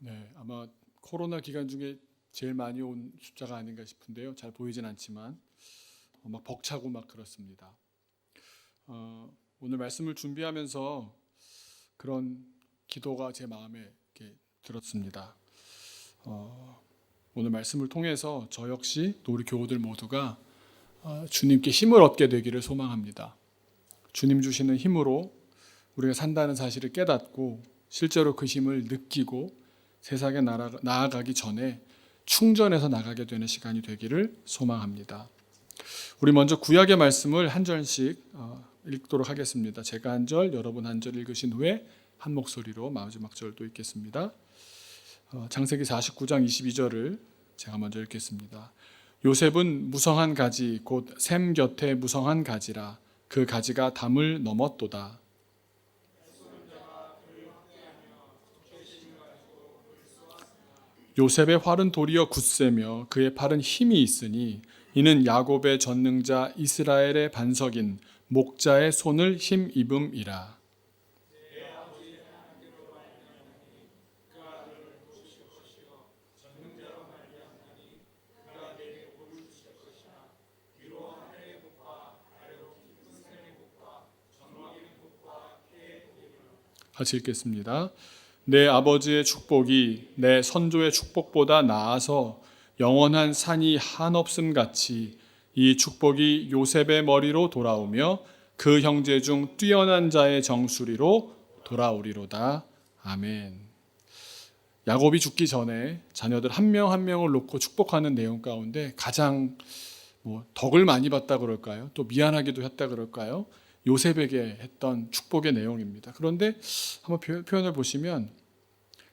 네, 아마 코로나 기간 중에 제일 많이 온 숫자가 아닌가 싶은데요. 잘 보이진 않지만 막 벅차고 막 그렇습니다. 오늘 말씀을 준비하면서 그런 기도가 제 마음에 이렇게 들었습니다. 오늘 말씀을 통해서 저 역시 또 우리 교우들 모두가 주님께 힘을 얻게 되기를 소망합니다. 주님 주시는 힘으로 우리가 산다는 사실을 깨닫고 실제로 그 힘을 느끼고 세상에 나아가기 전에 충전해서 나가게 되는 시간이 되기를 소망합니다. 우리 먼저 구약의 말씀을 한 절씩 읽도록 하겠습니다. 제가 한 절, 여러분 한 절 읽으신 후에 한 목소리로 마지막 절도 읽겠습니다. 창세기 49장 22절을 제가 먼저 읽겠습니다. 요셉은 무성한 가지 곧 샘 곁에 무성한 가지라 그 가지가 담을 넘었도다. 요셉의 활은 도리어 굳세며 그의 팔은 힘이 있으니 이는 야곱의 전능자 이스라엘의 반석인 목자의 손을 힘입음이라. 같이 읽겠습니다. 내 아버지의 축복이 내 선조의 축복보다 나아서 영원한 산이 한없음 같이 이 축복이 요셉의 머리로 돌아오며 그 형제 중 뛰어난 자의 정수리로 돌아오리로다. 아멘. 야곱이 죽기 전에 자녀들 한 명 한 명을 놓고 축복하는 내용 가운데 가장 덕을 많이 봤다 그럴까요? 또 미안하기도 했다 그럴까요? 요셉에게 했던 축복의 내용입니다. 그런데 한번 표현을 보시면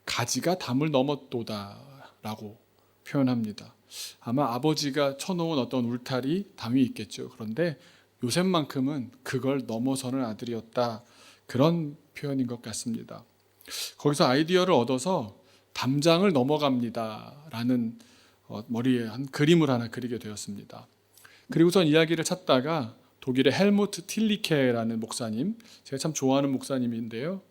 가지가 담을 넘었도다라고 표현합니다. 아마 아버지가 쳐놓은 어떤 울타리, 담이 있겠죠. 그런데 요셉만큼은 그걸 넘어서는 아들이었다. 그런 표현인 것 같습니다. 거기서 아이디어를 얻어서 담장을 넘어갑니다라는 머리에 한 그림을 하나 그리게 되었습니다. 그리고선 이야기를 찾다가 독일의 헬무트 틸리케라는 목사님, 제가 참 좋아하는 목사님인데요.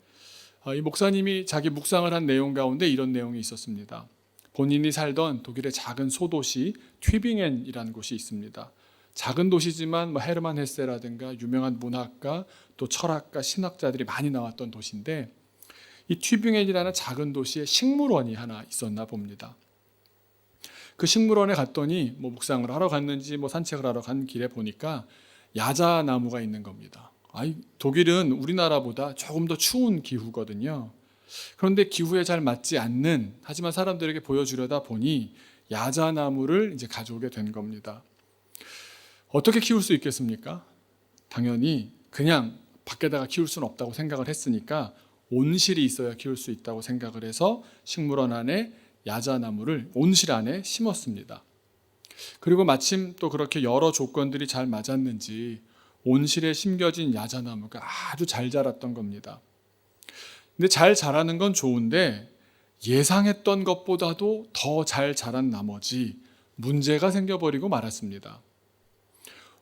이 목사님이 자기 묵상을 한 내용 가운데 이런 내용이 있었습니다. 본인이 살던 독일의 작은 소도시 튜빙헨이라는 곳이 있습니다. 작은 도시지만 헤르만 헤세라든가 유명한 문학가 또 철학가 신학자들이 많이 나왔던 도시인데 이 튜빙헨이라는 작은 도시에 식물원이 하나 있었나 봅니다. 그 식물원에 갔더니 묵상을 하러 갔는지 산책을 하러 간 길에 보니까 야자나무가 있는 겁니다. 독일은 우리나라보다 조금 더 추운 기후거든요. 그런데 기후에 잘 맞지 않는, 하지만 사람들에게 보여주려다 보니 야자나무를 이제 가져오게 된 겁니다. 어떻게 키울 수 있겠습니까? 당연히 그냥 밖에다가 키울 수는 없다고 생각을 했으니까 온실이 있어야 키울 수 있다고 생각을 해서 식물원 안에 야자나무를 온실 안에 심었습니다. 그리고 마침 또 그렇게 여러 조건들이 잘 맞았는지 온실에 심겨진 야자나무가 아주 잘 자랐던 겁니다. 근데 잘 자라는 건 좋은데 예상했던 것보다도 더 잘 자란 나머지 문제가 생겨버리고 말았습니다.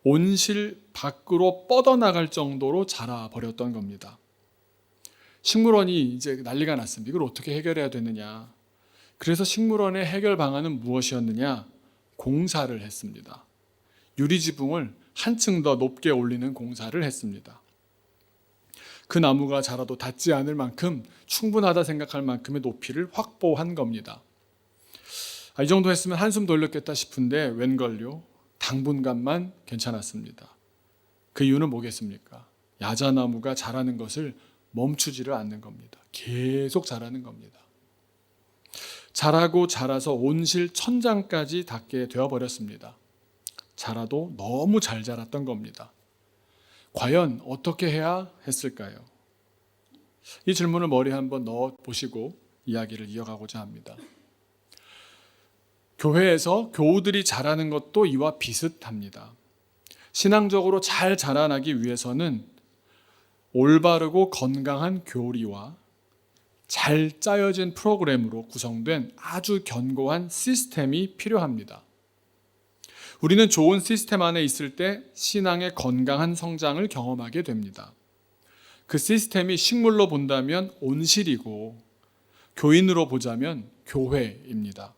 온실 밖으로 뻗어나갈 정도로 자라버렸던 겁니다. 식물원이 이제 난리가 났습니다. 이걸 어떻게 해결해야 되느냐. 그래서 식물원의 해결 방안은 무엇이었느냐? 공사를 했습니다. 유리지붕을 한층 더 높게 올리는 공사를 했습니다. 그 나무가 자라도 닿지 않을 만큼 충분하다 생각할 만큼의 높이를 확보한 겁니다. 이 정도 했으면 한숨 돌렸겠다 싶은데 웬걸요? 당분간만 괜찮았습니다. 그 이유는 뭐겠습니까? 야자나무가 자라는 것을 멈추지를 않는 겁니다. 계속 자라는 겁니다. 자라고 자라서 온실 천장까지 닿게 되어버렸습니다. 자라도 너무 잘 자랐던 겁니다. 과연 어떻게 해야 했을까요? 이 질문을 머리에 한번 넣어보시고 이야기를 이어가고자 합니다. 교회에서 교우들이 자라는 것도 이와 비슷합니다. 신앙적으로 잘 자라나기 위해서는 올바르고 건강한 교리와 잘 짜여진 프로그램으로 구성된 아주 견고한 시스템이 필요합니다. 우리는 좋은 시스템 안에 있을 때 신앙의 건강한 성장을 경험하게 됩니다. 그 시스템이 식물로 본다면 온실이고 교인으로 보자면 교회입니다.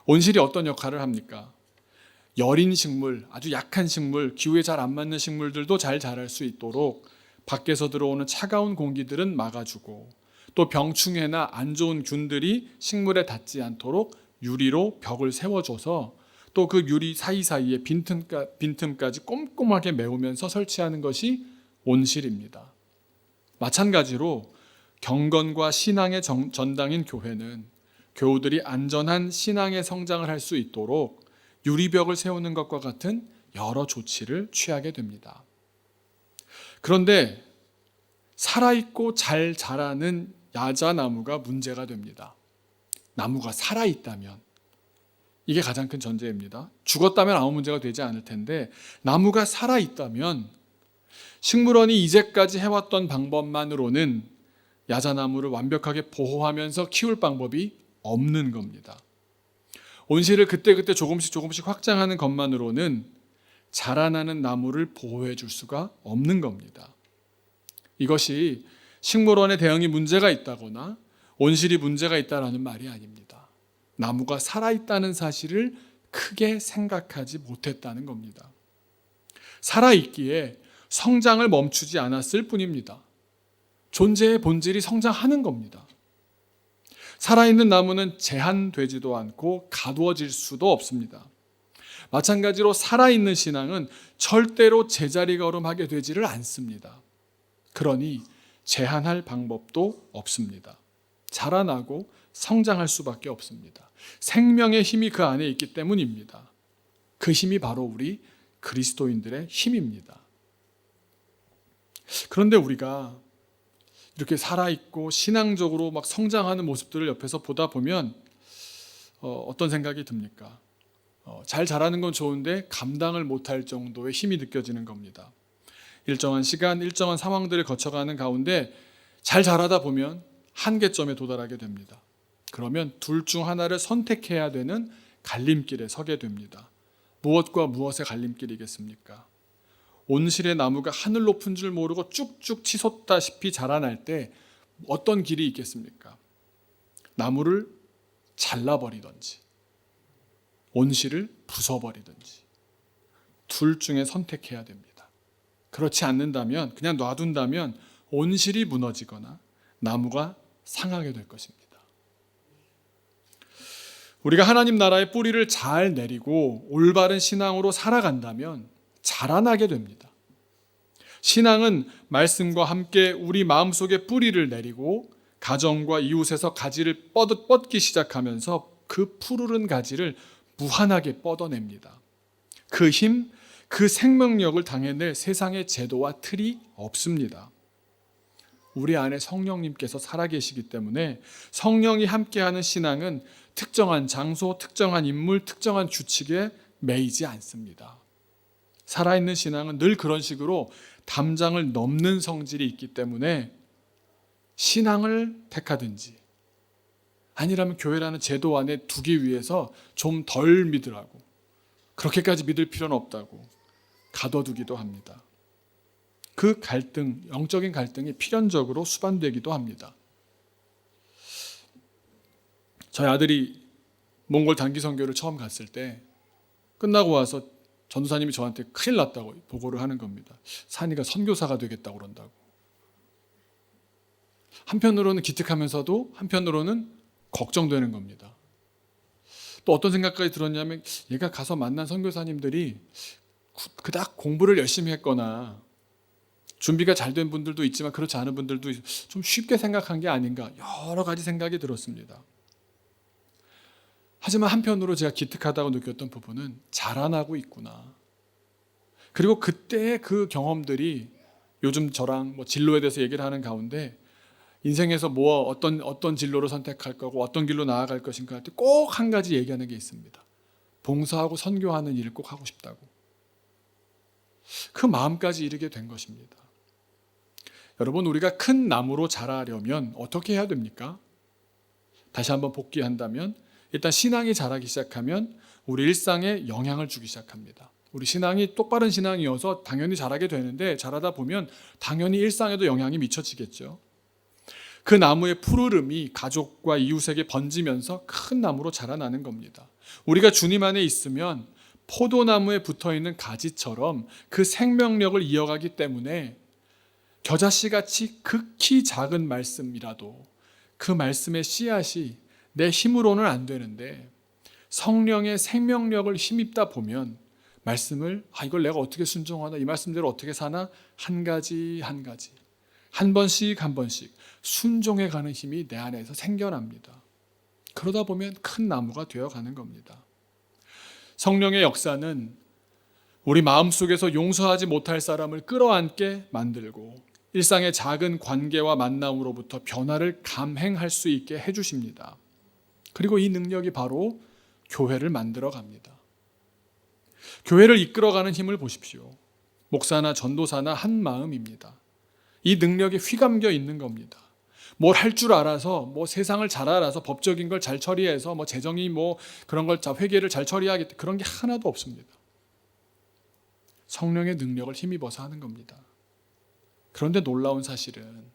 온실이 어떤 역할을 합니까? 여린 식물, 아주 약한 식물, 기후에 잘 안 맞는 식물들도 잘 자랄 수 있도록 밖에서 들어오는 차가운 공기들은 막아주고, 또 병충해나 안 좋은 균들이 식물에 닿지 않도록 유리로 벽을 세워줘서 또 그 유리 사이사이에 빈틈까지 꼼꼼하게 메우면서 설치하는 것이 온실입니다. 마찬가지로 경건과 신앙의 전당인 교회는 교우들이 안전한 신앙의 성장을 할 수 있도록 유리벽을 세우는 것과 같은 여러 조치를 취하게 됩니다. 그런데 살아있고 잘 자라는 야자나무가 문제가 됩니다. 나무가 살아있다면, 이게 가장 큰 전제입니다. 죽었다면 아무 문제가 되지 않을 텐데, 나무가 살아있다면 식물원이 이제까지 해왔던 방법만으로는 야자나무를 완벽하게 보호하면서 키울 방법이 없는 겁니다. 온실을 그때그때 조금씩 확장하는 것만으로는 자라나는 나무를 보호해 줄 수가 없는 겁니다. 이것이 식물원의 대응이 문제가 있다거나 온실이 문제가 있다라는 말이 아닙니다. 나무가 살아있다는 사실을 크게 생각하지 못했다는 겁니다. 살아있기에 성장을 멈추지 않았을 뿐입니다. 존재의 본질이 성장하는 겁니다. 살아있는 나무는 제한되지도 않고 가두어질 수도 없습니다. 마찬가지로 살아있는 신앙은 절대로 제자리 걸음하게 되지를 않습니다. 그러니 제한할 방법도 없습니다. 자라나고 성장할 수밖에 없습니다. 생명의 힘이 그 안에 있기 때문입니다. 그 힘이 바로 우리 그리스도인들의 힘입니다. 그런데 우리가 이렇게 살아있고 신앙적으로 막 성장하는 모습들을 옆에서 보다 보면 어떤 생각이 듭니까? 잘 자라는 건 좋은데 감당을 못할 정도의 힘이 느껴지는 겁니다. 일정한 시간, 일정한 상황들을 거쳐가는 가운데 잘 자라다 보면 한계점에 도달하게 됩니다. 그러면 둘 중 하나를 선택해야 되는 갈림길에 서게 됩니다. 무엇과 무엇의 갈림길이겠습니까? 온실의 나무가 하늘 높은 줄 모르고 쭉쭉 치솟다시피 자라날 때 어떤 길이 있겠습니까? 나무를 잘라버리든지 온실을 부숴버리든지 둘 중에 선택해야 됩니다. 그렇지 않는다면, 그냥 놔둔다면 온실이 무너지거나 나무가 상하게 될 것입니다. 우리가 하나님 나라의 뿌리를 잘 내리고 올바른 신앙으로 살아간다면 자라나게 됩니다. 신앙은 말씀과 함께 우리 마음속에 뿌리를 내리고 가정과 이웃에서 가지를 뻗기 시작하면서 그 푸르른 가지를 무한하게 뻗어냅니다. 그 힘, 그 생명력을 당해낼 세상의 제도와 틀이 없습니다. 우리 안에 성령님께서 살아계시기 때문에 성령이 함께하는 신앙은 특정한 장소, 특정한 인물, 특정한 규칙에 매이지 않습니다. 살아있는 신앙은 늘 그런 식으로 담장을 넘는 성질이 있기 때문에 신앙을 택하든지 아니라면 교회라는 제도 안에 두기 위해서 좀 덜 믿으라고, 그렇게까지 믿을 필요는 없다고 가둬두기도 합니다. 그 갈등, 영적인 갈등이 필연적으로 수반되기도 합니다. 저희 아들이 몽골 단기 선교를 처음 갔을 때 끝나고 와서 전도사님이 저한테 큰일 났다고 보고를 하는 겁니다. 산이가 선교사가 되겠다고 그런다고. 한편으로는 기특하면서도 한편으로는 걱정되는 겁니다. 또 어떤 생각까지 들었냐면, 얘가 가서 만난 선교사님들이 그닥 공부를 열심히 했거나 준비가 잘 된 분들도 있지만 그렇지 않은 분들도 좀 쉽게 생각한 게 아닌가, 여러 가지 생각이 들었습니다. 하지만 한편으로 제가 기특하다고 느꼈던 부분은 자라나고 있구나. 그리고 그때의 그 경험들이 요즘 저랑 진로에 대해서 얘기를 하는 가운데 인생에서 어떤 진로를 선택할 거고 어떤 길로 나아갈 것인가 할 때 꼭 한 가지 얘기하는 게 있습니다. 봉사하고 선교하는 일을 꼭 하고 싶다고. 그 마음까지 이르게 된 것입니다. 여러분, 우리가 큰 나무로 자라려면 어떻게 해야 됩니까? 다시 한번 복귀한다면 일단 신앙이 자라기 시작하면 우리 일상에 영향을 주기 시작합니다. 우리 신앙이 똑바른 신앙이어서 당연히 자라게 되는데 자라다 보면 당연히 일상에도 영향이 미쳐지겠죠. 그 나무의 푸르름이 가족과 이웃에게 번지면서 큰 나무로 자라나는 겁니다. 우리가 주님 안에 있으면 포도나무에 붙어있는 가지처럼 그 생명력을 이어가기 때문에 겨자씨같이 극히 작은 말씀이라도 그 말씀의 씨앗이 내 힘으로는 안 되는데 성령의 생명력을 힘입다 보면 말씀을 이걸 내가 어떻게 순종하나, 이 말씀대로 어떻게 사나, 한 가지 한 가지 한 번씩 한 번씩 순종해 가는 힘이 내 안에서 생겨납니다. 그러다 보면 큰 나무가 되어가는 겁니다. 성령의 역사는 우리 마음속에서 용서하지 못할 사람을 끌어안게 만들고 일상의 작은 관계와 만남으로부터 변화를 감행할 수 있게 해주십니다. 그리고 이 능력이 바로 교회를 만들어 갑니다. 교회를 이끌어가는 힘을 보십시오. 목사나 전도사나 한 마음입니다. 이 능력이 휘감겨 있는 겁니다. 뭘 할 줄 알아서, 세상을 잘 알아서 법적인 걸 잘 처리해서 재정이 그런 걸 회계를 잘 처리하겠다, 그런 게 하나도 없습니다. 성령의 능력을 힘입어서 하는 겁니다. 그런데 놀라운 사실은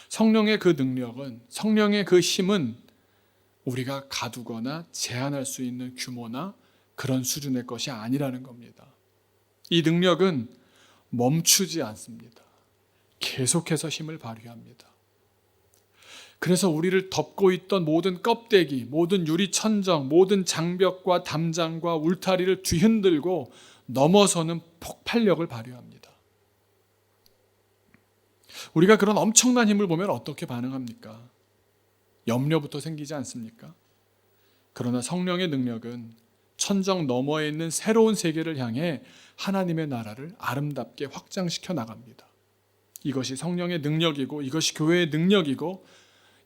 성령의 그 능력은, 성령의 그 힘은 우리가 가두거나 제한할 수 있는 규모나 그런 수준의 것이 아니라는 겁니다. 이 능력은 멈추지 않습니다. 계속해서 힘을 발휘합니다. 그래서 우리를 덮고 있던 모든 껍데기, 모든 유리천정, 모든 장벽과 담장과 울타리를 뒤흔들고 넘어서는 폭발력을 발휘합니다. 우리가 그런 엄청난 힘을 보면 어떻게 반응합니까? 염려부터 생기지 않습니까? 그러나 성령의 능력은 천정 너머에 있는 새로운 세계를 향해 하나님의 나라를 아름답게 확장시켜 나갑니다. 이것이 성령의 능력이고, 이것이 교회의 능력이고,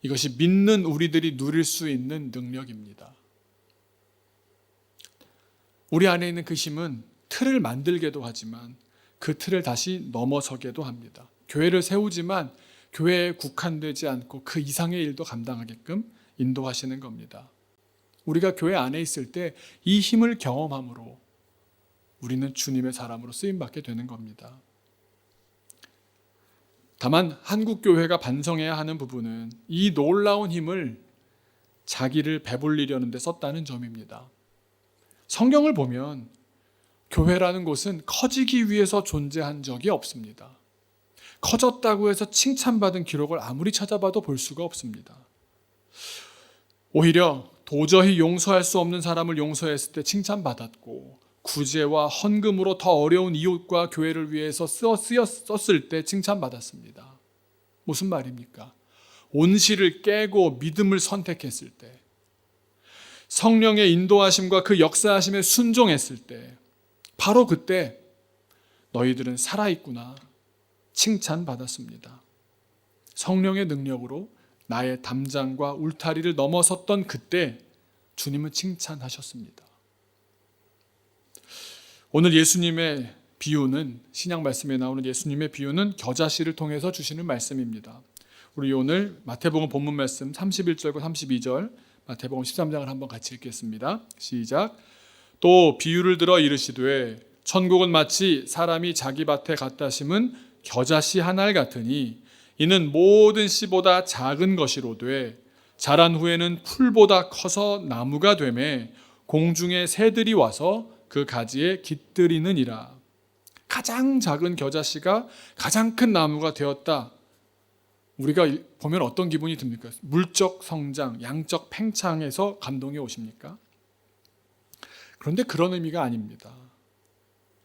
이것이 믿는 우리들이 누릴 수 있는 능력입니다. 우리 안에 있는 그 힘은 틀을 만들게도 하지만 그 틀을 다시 넘어서게도 합니다. 교회를 세우지만 교회에 국한되지 않고 그 이상의 일도 감당하게끔 인도하시는 겁니다. 우리가 교회 안에 있을 때 이 힘을 경험함으로 우리는 주님의 사람으로 쓰임받게 되는 겁니다. 다만 한국교회가 반성해야 하는 부분은 이 놀라운 힘을 자기를 배불리려는 데 썼다는 점입니다. 성경을 보면 교회라는 곳은 커지기 위해서 존재한 적이 없습니다. 커졌다고 해서 칭찬받은 기록을 아무리 찾아봐도 볼 수가 없습니다. 오히려 도저히 용서할 수 없는 사람을 용서했을 때 칭찬받았고, 구제와 헌금으로 더 어려운 이웃과 교회를 위해서 썼을 때 칭찬받았습니다. 무슨 말입니까? 온실을 깨고 믿음을 선택했을 때, 성령의 인도하심과 그 역사하심에 순종했을 때, 바로 그때 너희들은 살아있구나 칭찬받았습니다. 성령의 능력으로 나의 담장과 울타리를 넘어섰던 그때 주님은 칭찬하셨습니다. 오늘 예수님의 비유는, 신약 말씀에 나오는 예수님의 비유는 겨자씨를 통해서 주시는 말씀입니다. 우리 오늘 마태복음 본문 말씀 31절과 32절, 마태복음 13장을 한번 같이 읽겠습니다. 시작. 또 비유를 들어 이르시되 천국은 마치 사람이 자기 밭에 갖다 심은 겨자씨 한 알 같으니 이는 모든 씨보다 작은 것이로되 자란 후에는 풀보다 커서 나무가 되매 공중의 새들이 와서 그 가지에 깃들이느니라. 가장 작은 겨자씨가 가장 큰 나무가 되었다. 우리가 보면 어떤 기분이 듭니까? 물적 성장, 양적 팽창에서 감동이 오십니까? 그런데 그런 의미가 아닙니다.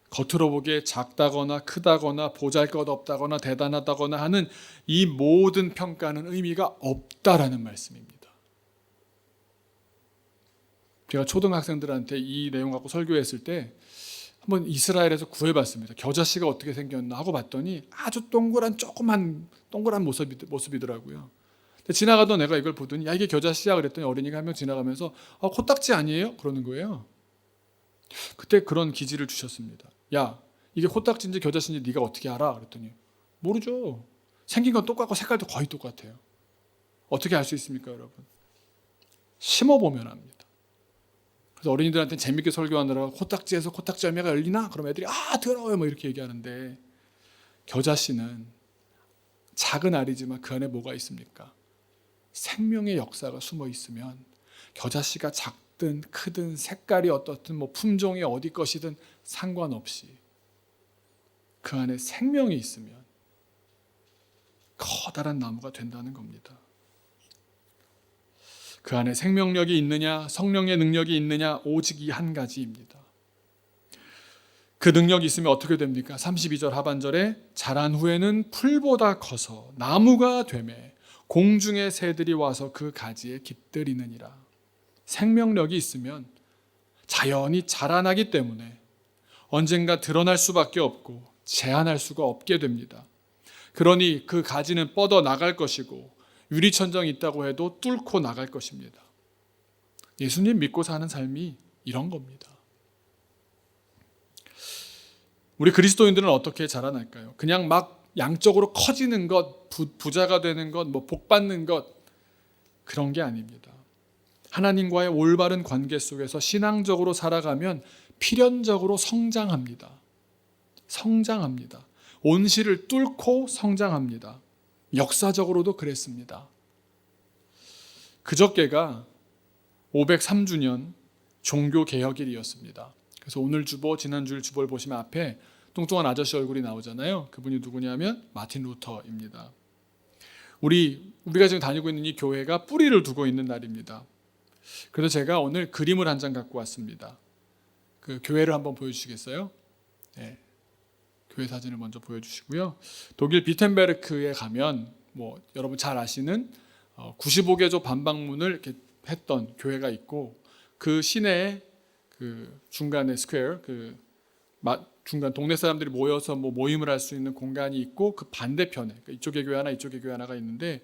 겉으로 보기에 작다거나 크다거나 보잘것없다거나 대단하다거나 하는 이 모든 평가는 의미가 없다라는 말씀입니다. 제가 초등학생들한테 이 내용 갖고 설교했을 때 한번 이스라엘에서 구해봤습니다. 겨자씨가 어떻게 생겼나 하고 봤더니 아주 동그란 모습이더라고요. 근데 지나가던 애가 이걸 보더니 야, 이게 겨자씨야 그랬더니 어린이가 한 명 지나가면서 코딱지 아니에요? 그러는 거예요. 그때 그런 기지를 주셨습니다. 야, 이게 코딱지인지 겨자씨인지 네가 어떻게 알아? 그랬더니 모르죠. 생긴 건 똑같고 색깔도 거의 똑같아요. 어떻게 알 수 있습니까, 여러분? 심어보면 압니다. 그래서 어린이들한테 재밌게 설교하느라 코딱지에서 코딱지 열매가 열리나? 그럼 애들이 더러워요 이렇게 얘기하는데, 겨자씨는 작은 알이지만 그 안에 뭐가 있습니까? 생명의 역사가 숨어 있으면 겨자씨가 작든 크든 색깔이 어떻든 뭐 품종이 어디 것이든 상관없이 그 안에 생명이 있으면 커다란 나무가 된다는 겁니다. 그 안에 생명력이 있느냐, 성령의 능력이 있느냐, 오직 이 한 가지입니다. 그 능력이 있으면 어떻게 됩니까? 32절 하반절에 자란 후에는 풀보다 커서 나무가 되매 공중의 새들이 와서 그 가지에 깃들이느니라. 생명력이 있으면 자연히 자라나기 때문에 언젠가 드러날 수밖에 없고 제한할 수가 없게 됩니다. 그러니 그 가지는 뻗어 나갈 것이고 유리천정이 있다고 해도 뚫고 나갈 것입니다. 예수님 믿고 사는 삶이 이런 겁니다. 우리 그리스도인들은 어떻게 자라날까요? 그냥 막 양적으로 커지는 것, 부자가 되는 것, 뭐 복 받는 것, 그런 게 아닙니다. 하나님과의 올바른 관계 속에서 신앙적으로 살아가면 필연적으로 성장합니다. 성장합니다. 온실을 뚫고 성장합니다. 역사적으로도 그랬습니다. 그저께가 503주년 종교개혁일이었습니다. 그래서 오늘 주보, 지난주일 주보를 보시면 앞에 뚱뚱한 아저씨 얼굴이 나오잖아요. 그분이 누구냐면 마틴 루터입니다. 우리가 지금 다니고 있는 이 교회가 뿌리를 두고 있는 날입니다. 그래서 제가 오늘 그림을 한 장 갖고 왔습니다. 그 교회를 한번 보여주시겠어요? 네. 교회 사진을 먼저 보여주시고요. 독일 비텐베르크에 가면 뭐 여러분 잘 아시는 95개조 반박문을 이렇게 했던 교회가 있고 그 시내에 그 중간에 스퀘어 중간 동네 사람들이 모여서 뭐 모임을 할 수 있는 공간이 있고 그 반대편에 그러니까 이쪽에 교회 하나 이쪽에 교회 하나가 있는데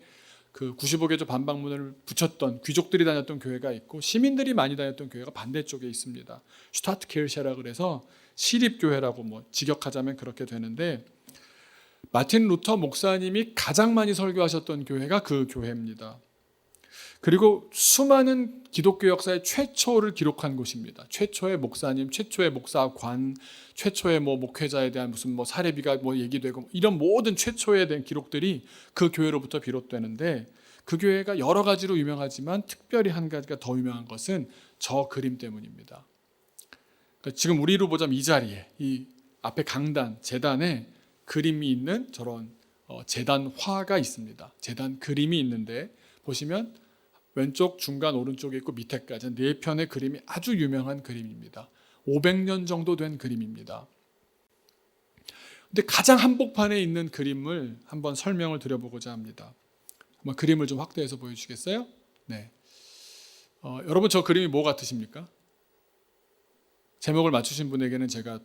그 95개조 반박문을 붙였던 귀족들이 다녔던 교회가 있고 시민들이 많이 다녔던 교회가 반대쪽에 있습니다. 슈타트케르샤라 그래서 시립교회라고 뭐 직역하자면 그렇게 되는데 마틴 루터 목사님이 가장 많이 설교하셨던 교회가 그 교회입니다. 그리고 수많은 기독교 역사의 최초를 기록한 곳입니다. 최초의 목사님, 최초의 목사관, 최초의 뭐 목회자에 대한 무슨 뭐 사례비가 뭐 얘기되고 이런 모든 최초에 대한 기록들이 그 교회로부터 비롯되는데 그 교회가 여러 가지로 유명하지만 특별히 한 가지가 더 유명한 것은 저 그림 때문입니다. 그러니까 지금 우리로 보자면 이 자리에 이 앞에 강단, 재단에 그림이 있는 저런 재단화가 있습니다. 재단 그림이 있는데 보시면 왼쪽, 중간, 오른쪽에 있고 밑에까지 네 편의 그림이 아주 유명한 그림입니다. 500년 정도 된 그림입니다. 근데 가장 한복판에 있는 그림을 한번 설명을 드려보고자 합니다. 한번 그림을 좀 확대해서 보여주시겠어요? 네. 여러분 저 그림이 뭐 같으십니까? 제목을 맞추신 분에게는 제가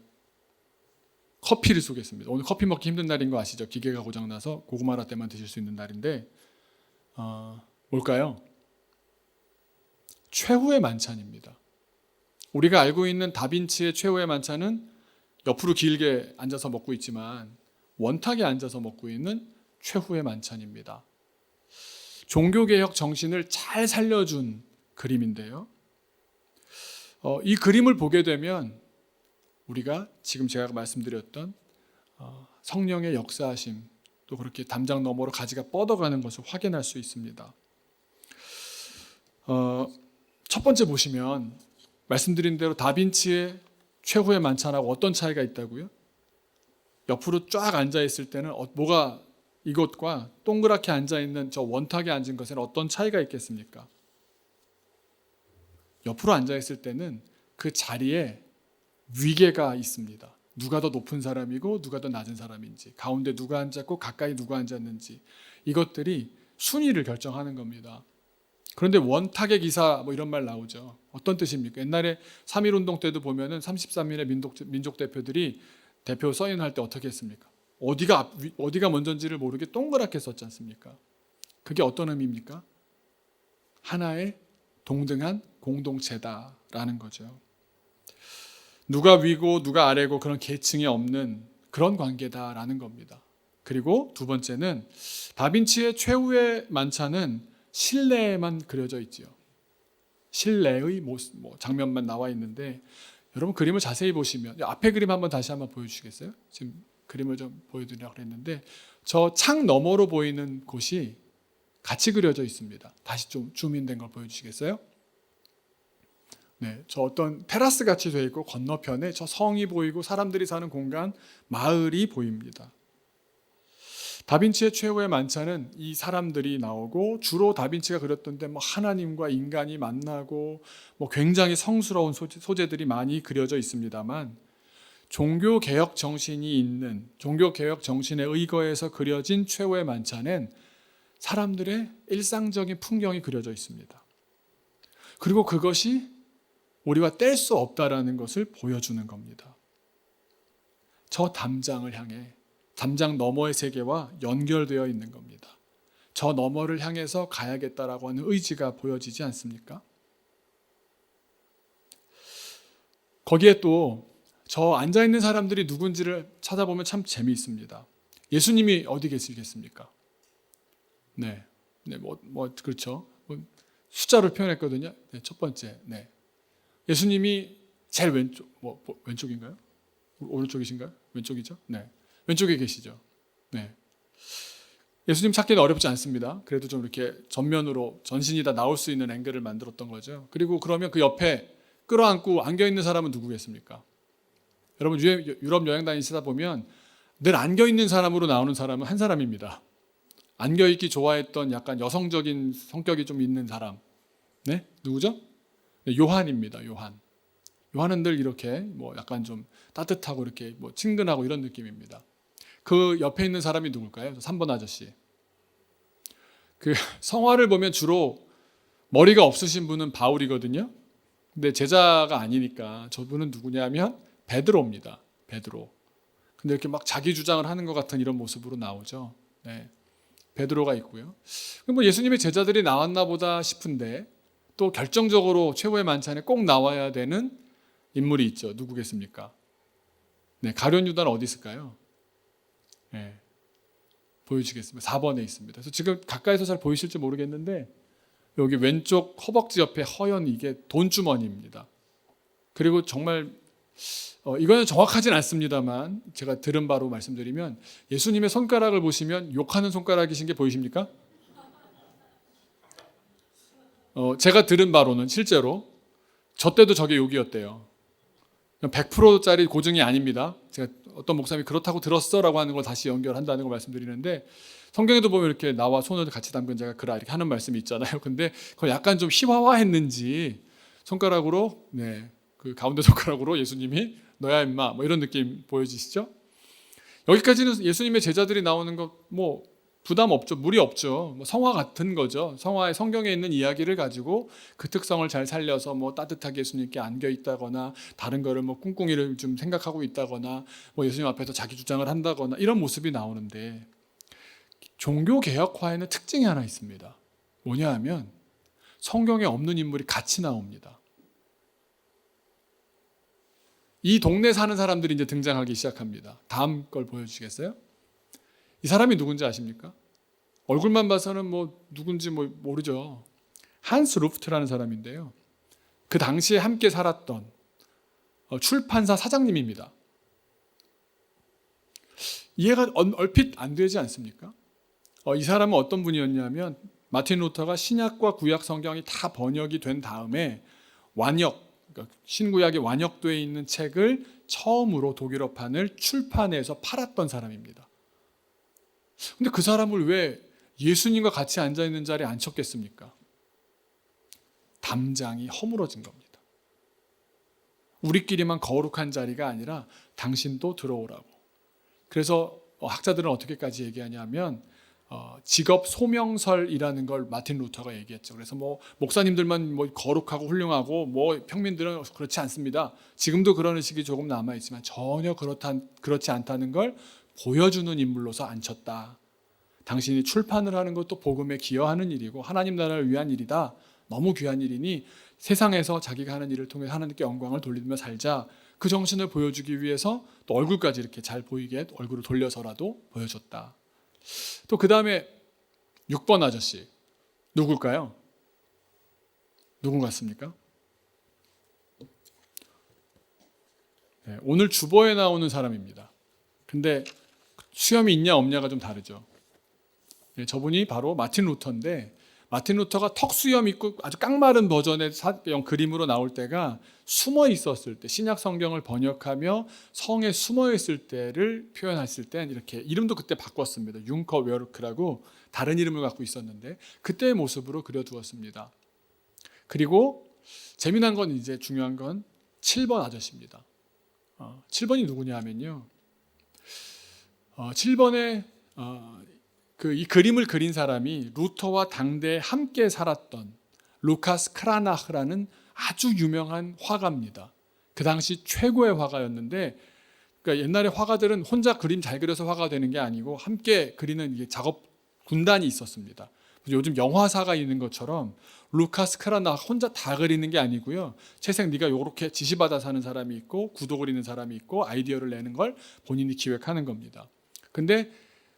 커피를 쏘겠습니다. 오늘 커피 먹기 힘든 날인 거 아시죠? 기계가 고장나서 고구마 라떼만 드실 수 있는 날인데 뭘까요? 최후의 만찬입니다. 우리가 알고 있는 다빈치의 최후의 만찬은 옆으로 길게 앉아서 먹고 있지만 원탁에 앉아서 먹고 있는 최후의 만찬입니다. 종교개혁 정신을 잘 살려준 그림인데요. 이 그림을 보게 되면 우리가 지금 제가 말씀드렸던 성령의 역사하심 또 그렇게 담장 너머로 가지가 뻗어가는 것을 확인할 수 있습니다. 첫 번째 보시면 말씀드린 대로 다빈치의 최후의 만찬하고 어떤 차이가 있다고요? 옆으로 쫙 앉아있을 때는 뭐가 이것과 동그랗게 앉아있는 저 원탁에 앉은 것에는 어떤 차이가 있겠습니까? 옆으로 앉아있을 때는 그 자리에 위계가 있습니다. 누가 더 높은 사람이고 누가 더 낮은 사람인지, 가운데 누가 앉았고 가까이 누가 앉았는지 이것들이 순위를 결정하는 겁니다. 그런데 원탁의 기사 뭐 이런 말 나오죠. 어떤 뜻입니까? 옛날에 3.1운동 때도 보면은 33인의 민족 대표들이 대표 서인할 때 어떻게 했습니까? 어디가 먼저인지를 모르게 동그랗게 썼지 않습니까? 그게 어떤 의미입니까? 하나의 동등한 공동체다라는 거죠. 누가 위고 누가 아래고 그런 계층이 없는 그런 관계다라는 겁니다. 그리고 두 번째는 다빈치의 최후의 만찬은 실내에만 그려져 있지요. 실내의 모습, 장면만 나와 있는데 여러분 그림을 자세히 보시면 앞에 그림 다시 한번 보여주시겠어요? 지금 그림을 좀 보여드리려고 했는데 저 창 너머로 보이는 곳이 같이 그려져 있습니다. 다시 좀 줌인된 걸 보여주시겠어요? 네, 저 어떤 테라스 같이 되어 있고 건너편에 저 성이 보이고 사람들이 사는 공간, 마을이 보입니다. 다빈치의 최후의 만찬은 이 사람들이 나오고 주로 다빈치가 그렸던데 뭐 하나님과 인간이 만나고 뭐 굉장히 성스러운 소재들이 많이 그려져 있습니다만 종교개혁 정신이 있는 종교개혁 정신에 의거해서 그려진 최후의 만찬엔 사람들의 일상적인 풍경이 그려져 있습니다. 그리고 그것이 우리와 뗄 수 없다라는 것을 보여주는 겁니다. 저 담장을 향해 담장 너머의 세계와 연결되어 있는 겁니다. 저 너머를 향해서 가야겠다라고 하는 의지가 보여지지 않습니까? 거기에 또 저 앉아있는 사람들이 누군지를 찾아보면 참 재미있습니다. 예수님이 어디 계시겠습니까? 네, 그렇죠. 숫자로 표현했거든요. 네, 첫 번째, 네. 예수님이 제일 왼쪽, 왼쪽인가요? 오른쪽이신가요? 왼쪽이죠? 네. 왼쪽에 계시죠. 네. 예수님 찾기는 어렵지 않습니다. 그래도 좀 이렇게 전면으로 전신이 다 나올 수 있는 앵글을 만들었던 거죠. 그리고 그러면 그 옆에 끌어안고 안겨있는 사람은 누구겠습니까? 여러분 유럽 여행 다니시다 보면 늘 안겨있는 사람으로 나오는 사람은 한 사람입니다. 안겨있기 좋아했던 약간 여성적인 성격이 좀 있는 사람. 네? 누구죠? 네, 요한입니다. 요한은 늘 이렇게 뭐 약간 좀 따뜻하고 이렇게 뭐 친근하고 이런 느낌입니다. 그 옆에 있는 사람이 누굴까요? 3번 아저씨. 그 성화를 보면 주로 머리가 없으신 분은 바울이거든요. 근데 제자가 아니니까 저분은 누구냐면 베드로입니다. 베드로. 근데 이렇게 막 자기 주장을 하는 것 같은 이런 모습으로 나오죠. 네. 베드로가 있고요. 뭐 예수님의 제자들이 나왔나 보다 싶은데 또 결정적으로 최후의 만찬에 꼭 나와야 되는 인물이 있죠. 누구겠습니까? 네, 가룟 유다는 어디 있을까요? 네, 보여주겠습니다. 4번에 있습니다. 그래서 지금 가까이서 잘 보이실지 모르겠는데 여기 왼쪽 허벅지 옆에 허연 이게 돈주머니입니다. 그리고 정말 이거는 정확하진 않습니다만 제가 들은 바로 말씀드리면 예수님의 손가락을 보시면 욕하는 손가락이신 게 보이십니까? 제가 들은 바로는 실제로 저 때도 저게 욕이었대요. 100%짜리 고증이 아닙니다. 제가 어떤 목사님이 그렇다고 들었어라고 하는 걸 다시 연결한다는 걸 말씀드리는데 성경에도 보면 이렇게 나와 손을 같이 담근 자가 그라 이렇게 하는 말씀이 있잖아요. 근데 그걸 약간 좀 희화화했는지 손가락으로 그 가운데 손가락으로 예수님이 너야 임마 뭐 이런 느낌 보여지시죠? 여기까지는 예수님의 제자들이 나오는 거 뭐 부담 없죠. 무리 없죠. 뭐 성화 같은 거죠. 성화의 성경에 있는 이야기를 가지고 그 특성을 잘 살려서 뭐 따뜻하게 예수님께 안겨 있다거나 다른 거를 뭐 꿍꿍이를 좀 생각하고 있다거나 뭐 예수님 앞에서 자기 주장을 한다거나 이런 모습이 나오는데 종교 개혁화에는 특징이 하나 있습니다. 뭐냐 하면 성경에 없는 인물이 같이 나옵니다. 이 동네 사는 사람들이 이제 등장하기 시작합니다. 다음 걸 보여주시겠어요? 이 사람이 누군지 아십니까? 얼굴만 봐서는 뭐 누군지 뭐 모르죠. 한스 루프트라는 사람인데요. 그 당시에 함께 살았던 출판사 사장님입니다. 이해가 얼핏 안 되지 않습니까? 이 사람은 어떤 분이었냐면 마틴 루터가 신약과 구약 성경이 다 번역이 된 다음에 그러니까 신구약에 완역되어 있는 책을 처음으로 독일어판을 출판해서 팔았던 사람입니다. 근데 그 사람을 왜 예수님과 같이 앉아있는 자리에 앉혔겠습니까? 담장이 허물어진 겁니다. 우리끼리만 거룩한 자리가 아니라 당신도 들어오라고. 그래서 학자들은 어떻게까지 얘기하냐면 직업 소명설이라는 걸 마틴 루터가 얘기했죠. 그래서 뭐 목사님들만 뭐 거룩하고 훌륭하고 뭐 평민들은 그렇지 않습니다. 지금도 그런 의식이 조금 남아 있지만 전혀 그렇지 않다는 걸 보여주는 인물로서 앉혔다. 당신이 출판을 하는 것도 복음에 기여하는 일이고 하나님 나라를 위한 일이다. 너무 귀한 일이니 세상에서 자기가 하는 일을 통해 하나님께 영광을 돌리며 살자. 그 정신을 보여주기 위해서 또 얼굴까지 이렇게 잘 보이게 얼굴을 돌려서라도 보여줬다. 또 그 다음에 6번 아저씨 누굴까요? 누군 같습니까? 오늘 주보에 나오는 사람입니다. 근데 수염이 있냐 없냐가 좀 다르죠. 예, 저분이 바로 마틴 루터인데, 마틴 루터가 턱수염 있고 아주 깡마른 버전의 그림으로 나올 때가 숨어 있었을 때, 신약 성경을 번역하며 성에 숨어 있을 때를 표현했을 땐 이렇게 이름도 그때 바꿨습니다. 융커 웨르크라고 다른 이름을 갖고 있었는데 그때의 모습으로 그려두었습니다. 그리고 재미난 건, 이제 중요한 건 7번 아저씨입니다. 7번이 누구냐 하면요, 7번에 이 그림을 그린 사람이 루터와 당대에 함께 살았던 루카스 크라나흐라는 아주 유명한 화가입니다. 그 당시 최고의 화가였는데, 그러니까 옛날에 화가들은 혼자 그림 잘 그려서 화가 되는 게 아니고 함께 그리는 작업 군단이 있었습니다. 요즘 영화사가 있는 것처럼 루카스 크라나흐 혼자 다 그리는 게 아니고요, 채색 네가 이렇게 지시받아서 하는 사람이 있고 구도 그리는 사람이 있고 아이디어를 내는 걸 본인이 기획하는 겁니다. 근데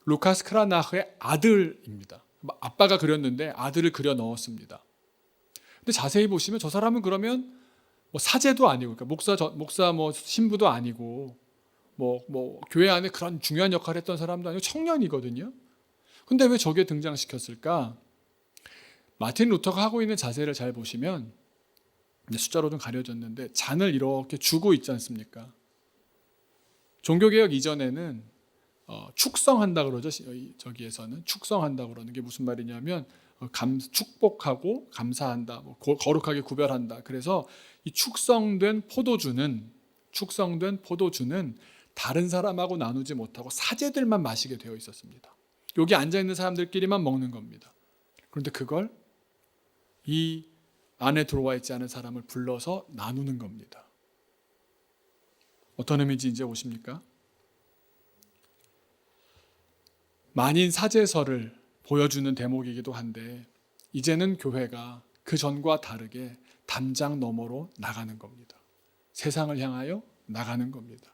루카스 크라나흐의 아들입니다. 아빠가 그렸는데 아들을 그려 넣었습니다. 근데 자세히 보시면 저 사람은 그러면 뭐 사제도 아니고, 그러니까 목사 뭐 신부도 아니고, 뭐 교회 안에 그런 중요한 역할을 했던 사람도 아니고 청년이거든요. 근데 왜 저게 등장시켰을까? 마틴 루터가 하고 있는 자세를 잘 보시면, 숫자로 좀 가려졌는데 잔을 이렇게 주고 있지 않습니까? 종교개혁 이전에는 축성한다 그러죠. 저기에서는 축성한다 그러는 게 무슨 말이냐면 축복하고 감사한다, 거룩하게 구별한다. 그래서 이 축성된 포도주는 다른 사람하고 나누지 못하고 사제들만 마시게 되어 있었습니다. 여기 앉아 있는 사람들끼리만 먹는 겁니다. 그런데 그걸 이 안에 들어와 있지 않은 사람을 불러서 나누는 겁니다. 어떤 의미인지 이제 오십니까? 만인 사제설을 보여주는 대목이기도 한데, 이제는 교회가 그 전과 다르게 담장 너머로 나가는 겁니다. 세상을 향하여 나가는 겁니다.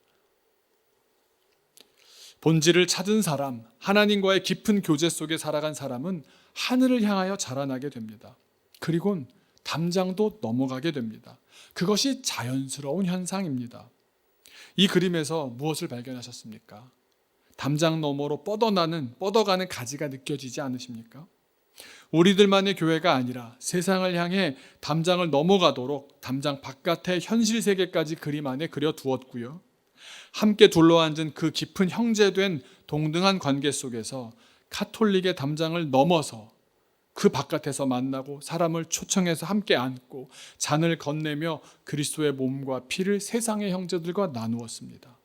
본질을 찾은 사람, 하나님과의 깊은 교제 속에 살아간 사람은 하늘을 향하여 자라나게 됩니다. 그리고는 담장도 넘어가게 됩니다. 그것이 자연스러운 현상입니다. 이 그림에서 무엇을 발견하셨습니까? 담장 너머로 뻗어가는 가지가 느껴지지 않으십니까? 우리들만의 교회가 아니라 세상을 향해 담장을 넘어가도록 담장 바깥의 현실 세계까지 그림 안에 그려두었고요, 함께 둘러앉은 그 깊은 형제된 동등한 관계 속에서 카톨릭의 담장을 넘어서 그 바깥에서 만나고 사람을 초청해서 함께 안고 잔을 건네며 그리스도의 몸과 피를 세상의 형제들과 나누었습니다.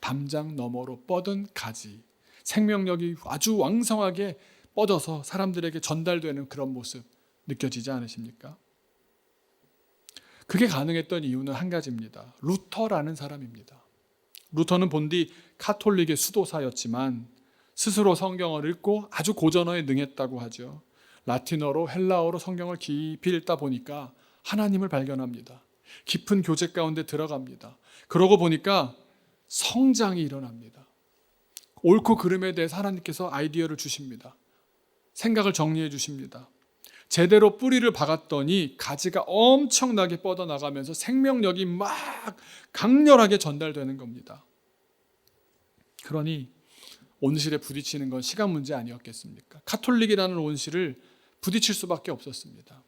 담장 너머로 뻗은 가지, 생명력이 아주 왕성하게 뻗어서 사람들에게 전달되는 그런 모습 느껴지지 않으십니까? 그게 가능했던 이유는 한 가지입니다. 루터라는 사람입니다. 루터는 본디 카톨릭의 수도사였지만 스스로 성경을 읽고 아주 고전어에 능했다고 하죠. 라틴어로 헬라어로 성경을 깊이 읽다 보니까 하나님을 발견합니다. 깊은 교제 가운데 들어갑니다. 그러고 보니까 성장이 일어납니다. 옳고 그름에 대해서 하나님께서 아이디어를 주십니다. 생각을 정리해 주십니다. 제대로 뿌리를 박았더니 가지가 엄청나게 뻗어나가면서 생명력이 막 강렬하게 전달되는 겁니다. 그러니 온실에 부딪히는 건 시간 문제 아니었겠습니까? 카톨릭이라는 온실을 부딪힐 수밖에 없었습니다.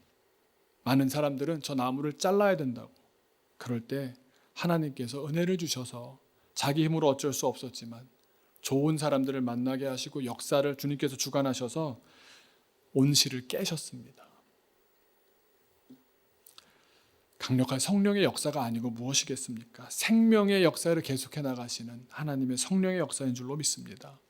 많은 사람들은 저 나무를 잘라야 된다고, 그럴 때 하나님께서 은혜를 주셔서 자기 힘으로 어쩔 수 없었지만 좋은 사람들을 만나게 하시고 역사를 주님께서 주관하셔서 온실을 깨셨습니다. 강력한 성령의 역사가 아니고 무엇이겠습니까? 생명의 역사를 계속해 나가시는 하나님의 성령의 역사인 줄로 믿습니다.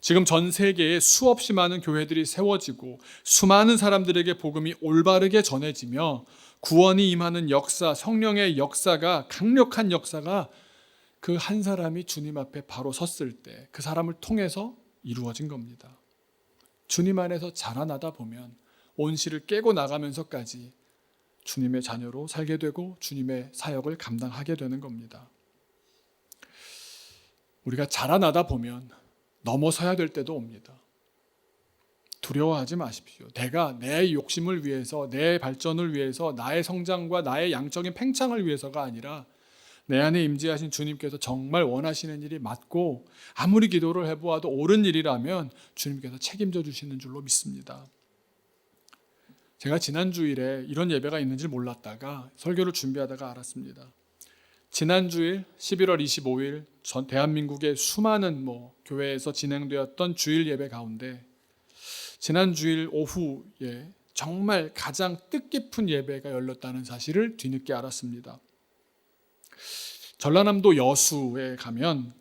지금 전 세계에 수없이 많은 교회들이 세워지고 수많은 사람들에게 복음이 올바르게 전해지며 구원이 임하는 역사, 성령의 역사가, 강력한 역사가 그 한 사람이 주님 앞에 바로 섰을 때 그 사람을 통해서 이루어진 겁니다. 주님 안에서 자라나다 보면 온실을 깨고 나가면서까지 주님의 자녀로 살게 되고 주님의 사역을 감당하게 되는 겁니다. 우리가 자라나다 보면 넘어서야 될 때도 옵니다. 두려워하지 마십시오. 내가 내 욕심을 위해서, 내 발전을 위해서, 나의 성장과 나의 양적인 팽창을 위해서가 아니라 내 안에 임재하신 주님께서 정말 원하시는 일이 맞고 아무리 기도를 해보아도 옳은 일이라면 주님께서 책임져 주시는 줄로 믿습니다. 제가 지난 주일에 이런 예배가 있는지 몰랐다가 설교를 준비하다가 알았습니다. 지난 주일 11월 25일 전 대한민국의 수많은 교회에서 진행되었던 주일 예배 가운데 지난 주일 오후에 정말 가장 뜻깊은 예배가 열렸다는 사실을 뒤늦게 알았습니다. 전라남도 여수에 가면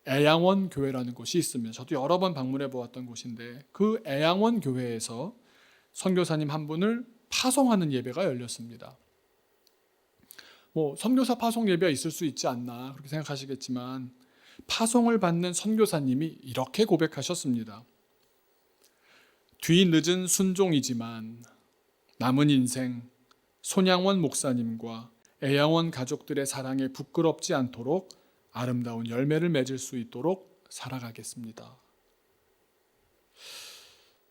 애양원 교회라는 곳이 있습니다. 저도 여러 번 방문해 보았던 곳인데 그 애양원 교회에서 선교사님 한 분을 파송하는 예배가 열렸습니다. 선교사 파송 예배가 있을 수 있지 않나 그렇게 생각하시겠지만 파송을 받는 선교사님이 이렇게 고백하셨습니다. 뒤늦은 순종이지만 남은 인생 손양원 목사님과 애양원 가족들의 사랑에 부끄럽지 않도록 아름다운 열매를 맺을 수 있도록 살아가겠습니다.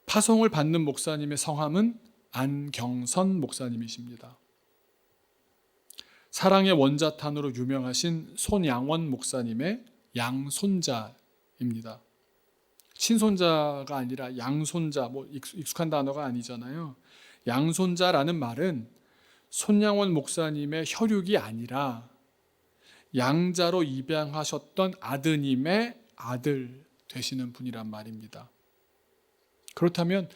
파송을 받는 목사님의 성함은 안경선 목사님이십니다. 사랑의 원자탄으로 유명하신 손양원 목사님의 양손자입니다. 친손자가 아니라 양손자, 익숙한 단어가 아니잖아요. 양손자라는 말은 손양원 목사님의 혈육이 아니라 양자로 입양하셨던 아드님의 아들 되시는 분이란 말입니다. 그렇다면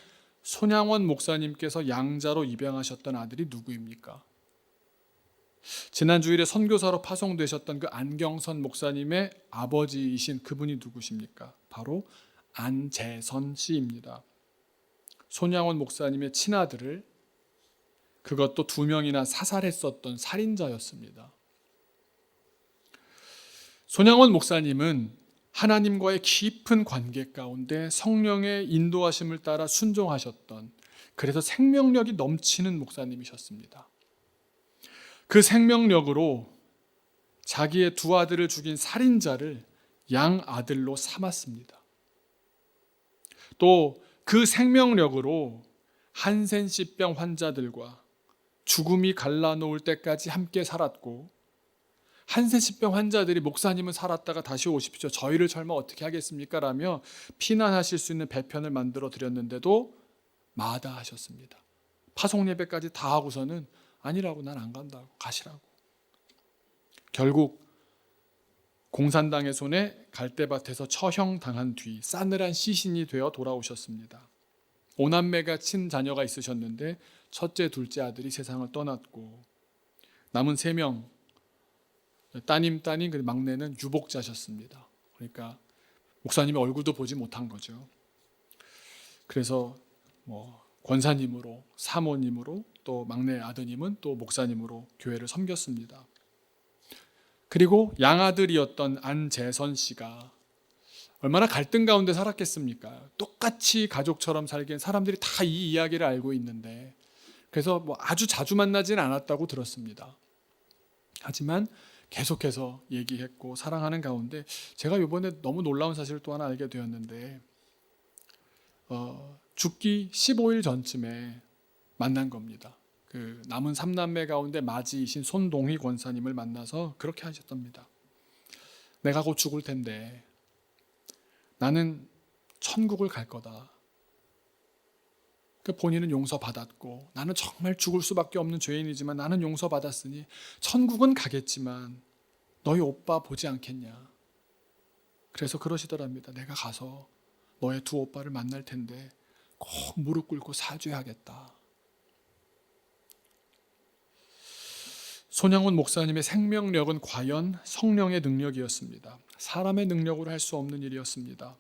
손양원 목사님께서 양자로 입양하셨던 아들이 누구입니까? 지난 주일에 선교사로 파송되셨던 그 안경선 목사님의 아버지이신 그분이 누구십니까? 바로 안재선 씨입니다. 손양원 목사님의 친아들을 그것도 2명이나 사살했었던 살인자였습니다. 손양원 목사님은 하나님과의 깊은 관계 가운데 성령의 인도하심을 따라 순종하셨던, 그래서 생명력이 넘치는 목사님이셨습니다. 그 생명력으로 자기의 2 아들을 죽인 살인자를 양아들로 삼았습니다. 또 그 생명력으로 한센시병 환자들과 죽음이 갈라놓을 때까지 함께 살았고, 한센시병 환자들이 목사님은 살았다가 다시 오십시오, 저희를 설마 어떻게 하겠습니까? 라며 피난하실 수 있는 배편을 만들어 드렸는데도 마다하셨습니다. 파송 예배까지 다 하고서는 아니라고, 난 안 간다고, 가시라고. 결국 공산당의 손에 갈대밭에서 처형당한 뒤 싸늘한 시신이 되어 돌아오셨습니다. 5남매가 친자녀가 있으셨는데 첫째, 둘째 아들이 세상을 떠났고 남은 3명, 따님, 그 막내는 유복자셨습니다. 그러니까 목사님의 얼굴도 보지 못한 거죠. 그래서 권사님으로, 사모님으로, 또 막내 아드님은 또 목사님으로 교회를 섬겼습니다. 그리고 양아들이었던 안재선 씨가 얼마나 갈등 가운데 살았겠습니까? 똑같이 가족처럼 살기엔 사람들이 다 이 이야기를 알고 있는데, 그래서 아주 자주 만나지는 않았다고 들었습니다. 하지만 계속해서 얘기했고 사랑하는 가운데 제가 이번에 너무 놀라운 사실을 또 하나 알게 되었는데, 죽기 15일 전쯤에 만난 겁니다. 그 남은 3남매 가운데 마지이신 손동희 권사님을 만나서 그렇게 하셨답니다. 내가 곧 죽을 텐데 나는 천국을 갈 거다. 그 본인은 용서받았고 나는 정말 죽을 수밖에 없는 죄인이지만 나는 용서받았으니 천국은 가겠지만 너희 오빠 보지 않겠냐. 그래서 그러시더랍니다. 내가 가서 너의 2 오빠를 만날 텐데 꼭 무릎 꿇고 사죄하겠다. 손양원 목사님의 생명력은 과연 성령의 능력이었습니다. 사람의 능력으로 할 수 없는 일이었습니다.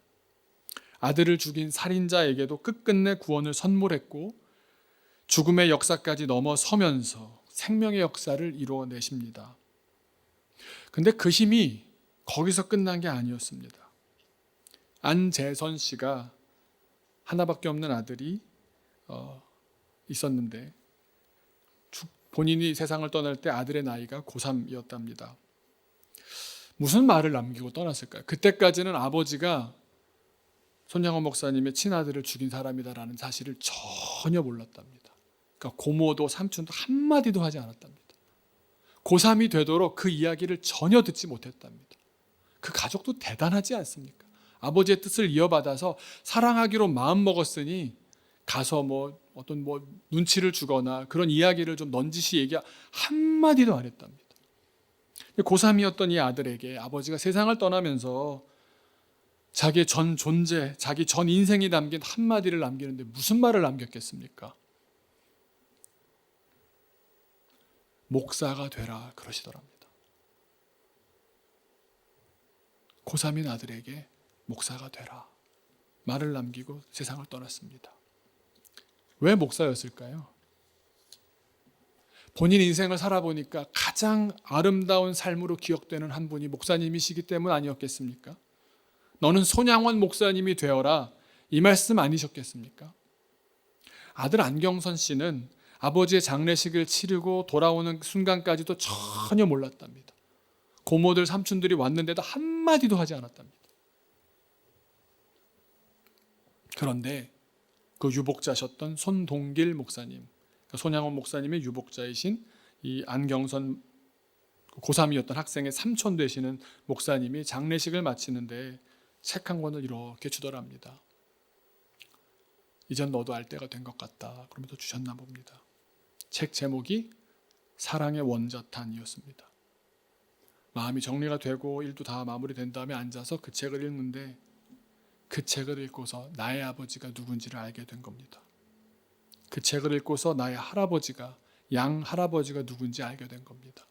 아들을 죽인 살인자에게도 끝끝내 구원을 선물했고 죽음의 역사까지 넘어서면서 생명의 역사를 이루어내십니다. 근데 그 힘이 거기서 끝난 게 아니었습니다. 안재선 씨가 하나밖에 없는 아들이 있었는데 본인이 세상을 떠날 때 아들의 나이가 고3이었답니다. 무슨 말을 남기고 떠났을까요? 그때까지는 아버지가 손양원 목사님의 친아들을 죽인 사람이다라는 사실을 전혀 몰랐답니다. 그러니까 고모도 삼촌도 한마디도 하지 않았답니다. 고3이 되도록 그 이야기를 전혀 듣지 못했답니다. 그 가족도 대단하지 않습니까? 아버지의 뜻을 이어받아서 사랑하기로 마음먹었으니 가서 어떤 눈치를 주거나 그런 이야기를 좀 넌지시 얘기 한마디도 안 했답니다. 고3이었던 이 아들에게 아버지가 세상을 떠나면서 자기의 전 존재, 자기 전 인생이 담긴 한마디를 남기는데 무슨 말을 남겼겠습니까? 목사가 되라 그러시더랍니다. 고3인 아들에게 목사가 되라 말을 남기고 세상을 떠났습니다. 왜 목사였을까요? 본인 인생을 살아보니까 가장 아름다운 삶으로 기억되는 한 분이 목사님이시기 때문 아니었겠습니까? 너는 손양원 목사님이 되어라 이 말씀 아니셨겠습니까? 아들 안경선 씨는 아버지의 장례식을 치르고 돌아오는 순간까지도 전혀 몰랐답니다. 고모들 삼촌들이 왔는데도 한마디도 하지 않았답니다. 그런데 그 유복자셨던 손동길 목사님, 손양원 목사님의 유복자이신 이 안경선 고3이었던 학생의 삼촌 되시는 목사님이 장례식을 마치는데 책 한 권을 이렇게 주더랍니다. 이젠 너도 알 때가 된 것 같다 그러면서 주셨나 봅니다. 책 제목이 사랑의 원자탄이었습니다. 마음이 정리가 되고 일도 다 마무리된 다음에 앉아서 그 책을 읽는데 그 책을 읽고서 나의 아버지가 누군지를 알게 된 겁니다. 그 책을 읽고서 나의 할아버지가 양 할아버지가 누군지 알게 된 겁니다.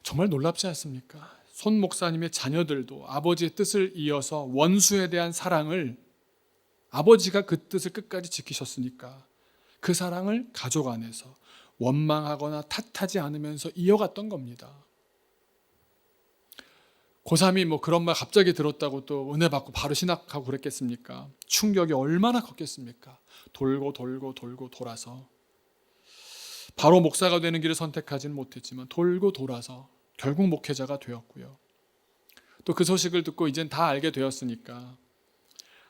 정말 놀랍지 않습니까? 손 목사님의 자녀들도 아버지의 뜻을 이어서 원수에 대한 사랑을 아버지가 그 뜻을 끝까지 지키셨으니까 그 사랑을 가족 안에서 원망하거나 탓하지 않으면서 이어갔던 겁니다. 고3이 그런 말 갑자기 들었다고 또 은혜 받고 바로 신학하고 그랬겠습니까? 충격이 얼마나 컸겠습니까? 돌고 돌아서 바로 목사가 되는 길을 선택하지는 못했지만 돌고 돌아서 결국 목회자가 되었고요. 또 그 소식을 듣고 이젠 다 알게 되었으니까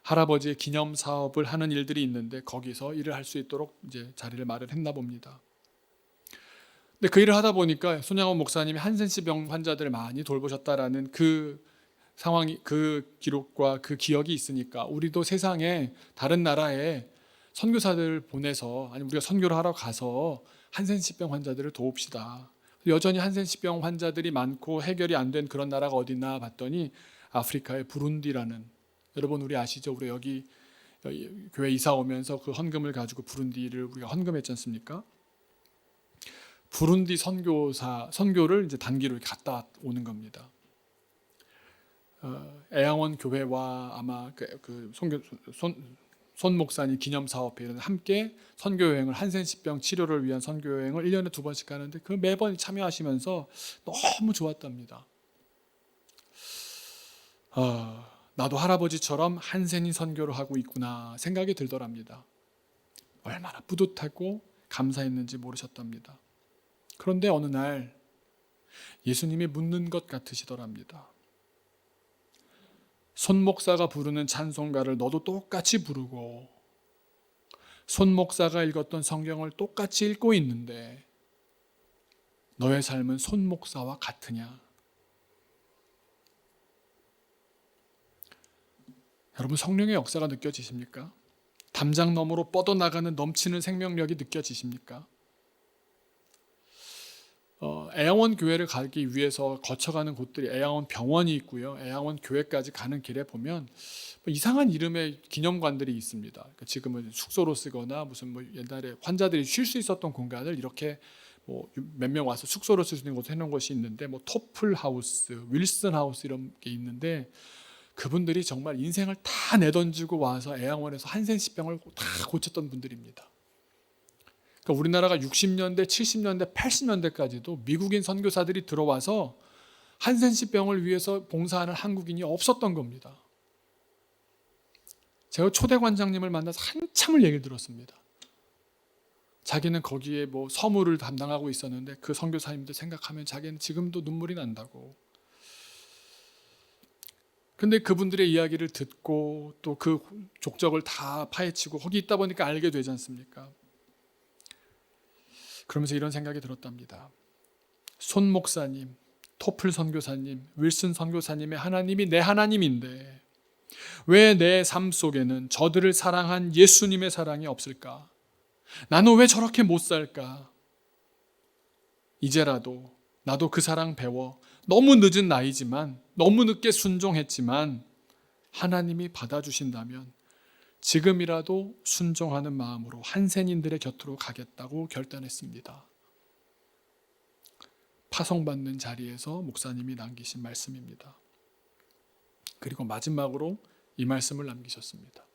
할아버지의 기념 사업을 하는 일들이 있는데 거기서 일을 할 수 있도록 이제 자리를 마련했나 봅니다. 근데 그 일을 하다 보니까 손양원 목사님이 한센시병 환자들을 많이 돌보셨다라는 그 상황이, 그 기록과 그 기억이 있으니까 우리도 세상에 다른 나라에 선교사들을 보내서 아니면 우리가 선교를 하러 가서 한센시병 환자들을 도웁시다. 여전히 한센시병 환자들이 많고 해결이 안 된 그런 나라가 어디 있나 봤더니 아프리카의 부룬디라는, 여러분 우리 아시죠? 우리 여기 교회 이사 오면서 그 헌금을 가지고 부룬디를 우리가 헌금했지 않습니까? 부룬디 선교를 이제 단기로 이렇게 갔다 오는 겁니다. 애양원 교회와 아마 손 목사님 기념 사업회 이런 함께 선교 여행을, 한센시병 치료를 위한 선교 여행을 1년에 2번씩 가는데 그 매번 참여하시면서 너무 좋았답니다. 나도 할아버지처럼 한센이 선교를 하고 있구나 생각이 들더랍니다. 얼마나 뿌듯하고 감사했는지 모르셨답니다. 그런데 어느 날 예수님이 묻는 것 같으시더랍니다. 손 목사가 부르는 찬송가를 너도 똑같이 부르고 손 목사가 읽었던 성경을 똑같이 읽고 있는데 너의 삶은 손 목사와 같으냐? 여러분 성령의 역사가 느껴지십니까? 담장 너머로 뻗어나가는 넘치는 생명력이 느껴지십니까? 애양원 교회를 가기 위해서 거쳐가는 곳들이 애양원 병원이 있고요. 애양원 교회까지 가는 길에 보면 이상한 이름의 기념관들이 있습니다. 그러니까 지금은 숙소로 쓰거나 무슨 옛날에 환자들이 쉴 수 있었던 공간을 이렇게 몇 명 와서 숙소로 쓸 수 있는 곳 해놓은 것이 있는데 토플 하우스, 윌슨 하우스 이런 게 있는데 그분들이 정말 인생을 다 내던지고 와서 애양원에서 한센시병을 다 고쳤던 분들입니다. 그러니까 우리나라가 60년대, 70년대, 80년대까지도 미국인 선교사들이 들어와서 한센시병을 위해서 봉사하는 한국인이 없었던 겁니다. 제가 초대 관장님을 만나서 한참을 얘기를 들었습니다. 자기는 거기에 서무를 담당하고 있었는데 그 선교사님들 생각하면 자기는 지금도 눈물이 난다고. 근데 그분들의 이야기를 듣고 또 그 족적을 다 파헤치고 거기 있다 보니까 알게 되지 않습니까? 그러면서 이런 생각이 들었답니다. 손 목사님, 토플 선교사님, 윌슨 선교사님의 하나님이 내 하나님인데 왜 내 삶 속에는 저들을 사랑한 예수님의 사랑이 없을까? 나는 왜 저렇게 못 살까? 이제라도 나도 그 사랑 배워 너무 늦은 나이지만 너무 늦게 순종했지만 하나님이 받아주신다면 지금이라도 순종하는 마음으로 한센인들의 곁으로 가겠다고 결단했습니다. 파송받는 자리에서 목사님이 남기신 말씀입니다. 그리고 마지막으로 이 말씀을 남기셨습니다.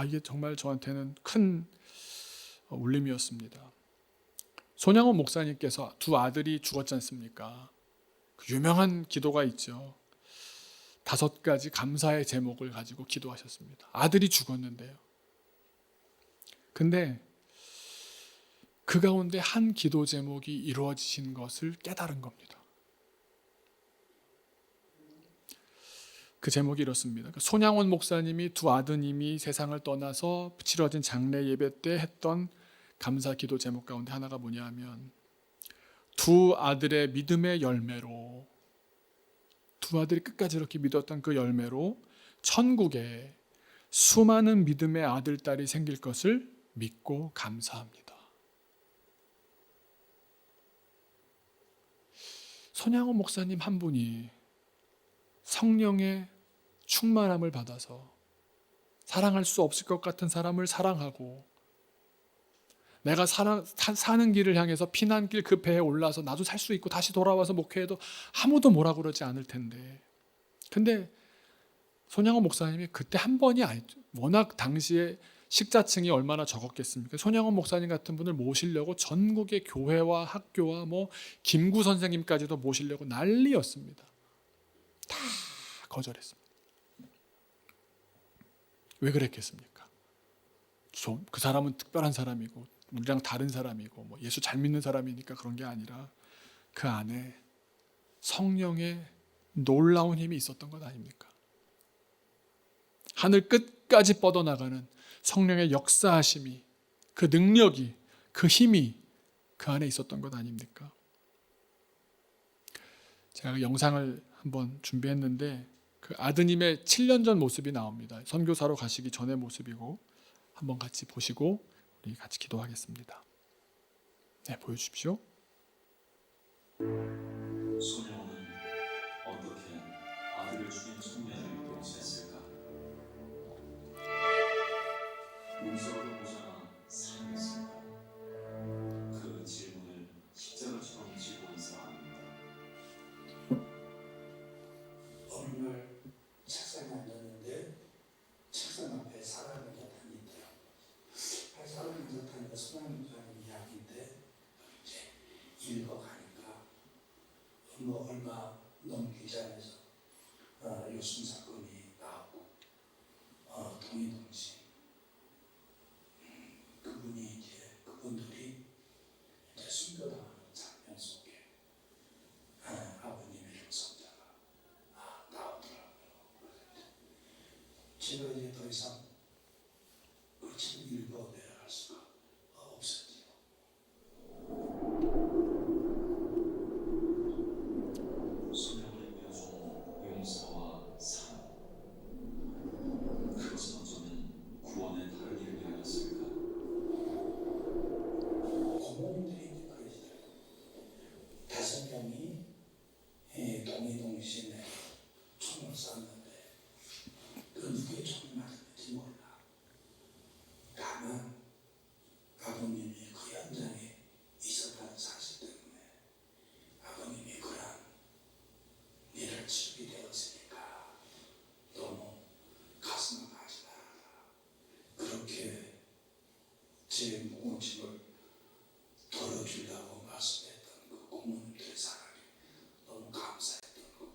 이게 정말 저한테는 큰 울림이었습니다. 손양원 목사님께서 두 아들이 죽었지 않습니까? 그 유명한 기도가 있죠. 5가지 감사의 제목을 가지고 기도하셨습니다. 아들이 죽었는데요. 근데 그 가운데 한 기도 제목이 이루어지신 것을 깨달은 겁니다. 그 제목이 이렇습니다. 손양원 목사님이 두 아드님이 세상을 떠나서 치러진 장례 예배 때 했던 감사 기도 제목 가운데 하나가 뭐냐 하면 두 아들의 믿음의 열매로, 두 아들이 끝까지 이렇게 믿었던 그 열매로 천국에 수많은 믿음의 아들, 딸이 생길 것을 믿고 감사합니다. 손양원 목사님 한 분이 성령의 충만함을 받아서 사랑할 수 없을 것 같은 사람을 사랑하고 내가 사는 길을 향해서 피난길 그 배에 올라서 나도 살 수 있고 다시 돌아와서 목회해도 아무도 뭐라 그러지 않을 텐데, 근데 손양원 목사님이 그때 한 번이 아니죠. 워낙 당시에 식자층이 얼마나 적었겠습니까? 손양원 목사님 같은 분을 모시려고 전국의 교회와 학교와 김구 선생님까지도 모시려고 난리였습니다. 다 거절했습니다. 왜 그랬겠습니까? 그 사람은 특별한 사람이고 우리랑 다른 사람이고 예수 잘 믿는 사람이니까 그런 게 아니라 그 안에 성령의 놀라운 힘이 있었던 것 아닙니까? 하늘 끝까지 뻗어나가는 성령의 역사하심이, 그 능력이, 그 힘이 그 안에 있었던 것 아닙니까? 제가 영상을 한번 준비했는데 그 아드님의 7년 전 모습이 나옵니다. 선교사로 가시기 전의 모습이고, 한번 같이 보시고 우리 같이 기도하겠습니다. 네, 보여주십시오. 소녀는 어떻게 아들을 죽인 청년을 용서했을까? 용서로 보자나 사랑했을까? 그 질문을 십자가처럼 쥐고 있어 합니다. 어느 날 책상에 앉았는데 책상 앞에 사람이 나타났대요. 사람이 나타나니까 소장님과는 이야기인데 이제 읽어가니까 얼마 넘기지 않아서 요순 사건이 나오고 동의동시 그분들이 이제 순교당하는 장면 속에 아버님의 형성자가 나오더라고요. 제가 이제 더 이상 그 책을 읽어내야 할 수가 없었지요. 소녀를 보여준 용서와 사랑, 그것은 어쩌면 구원의 다른 의미였을까? 고모님들이 이제 그러시더라고요. 5명이 동의동시에 총을 쐈는데 그 누구의 총을 맞았는지 몰라. 다만 아버님이 그 현장에 있었다는 사실 때문에 아버님이 그런 일을 치르게 되었으니까 너무 가슴 아파하시다. 그렇게 제 무거운 짐을 덜어주려고 말씀했던 그 고모님들의 사랑이 너무 감사했던 거고,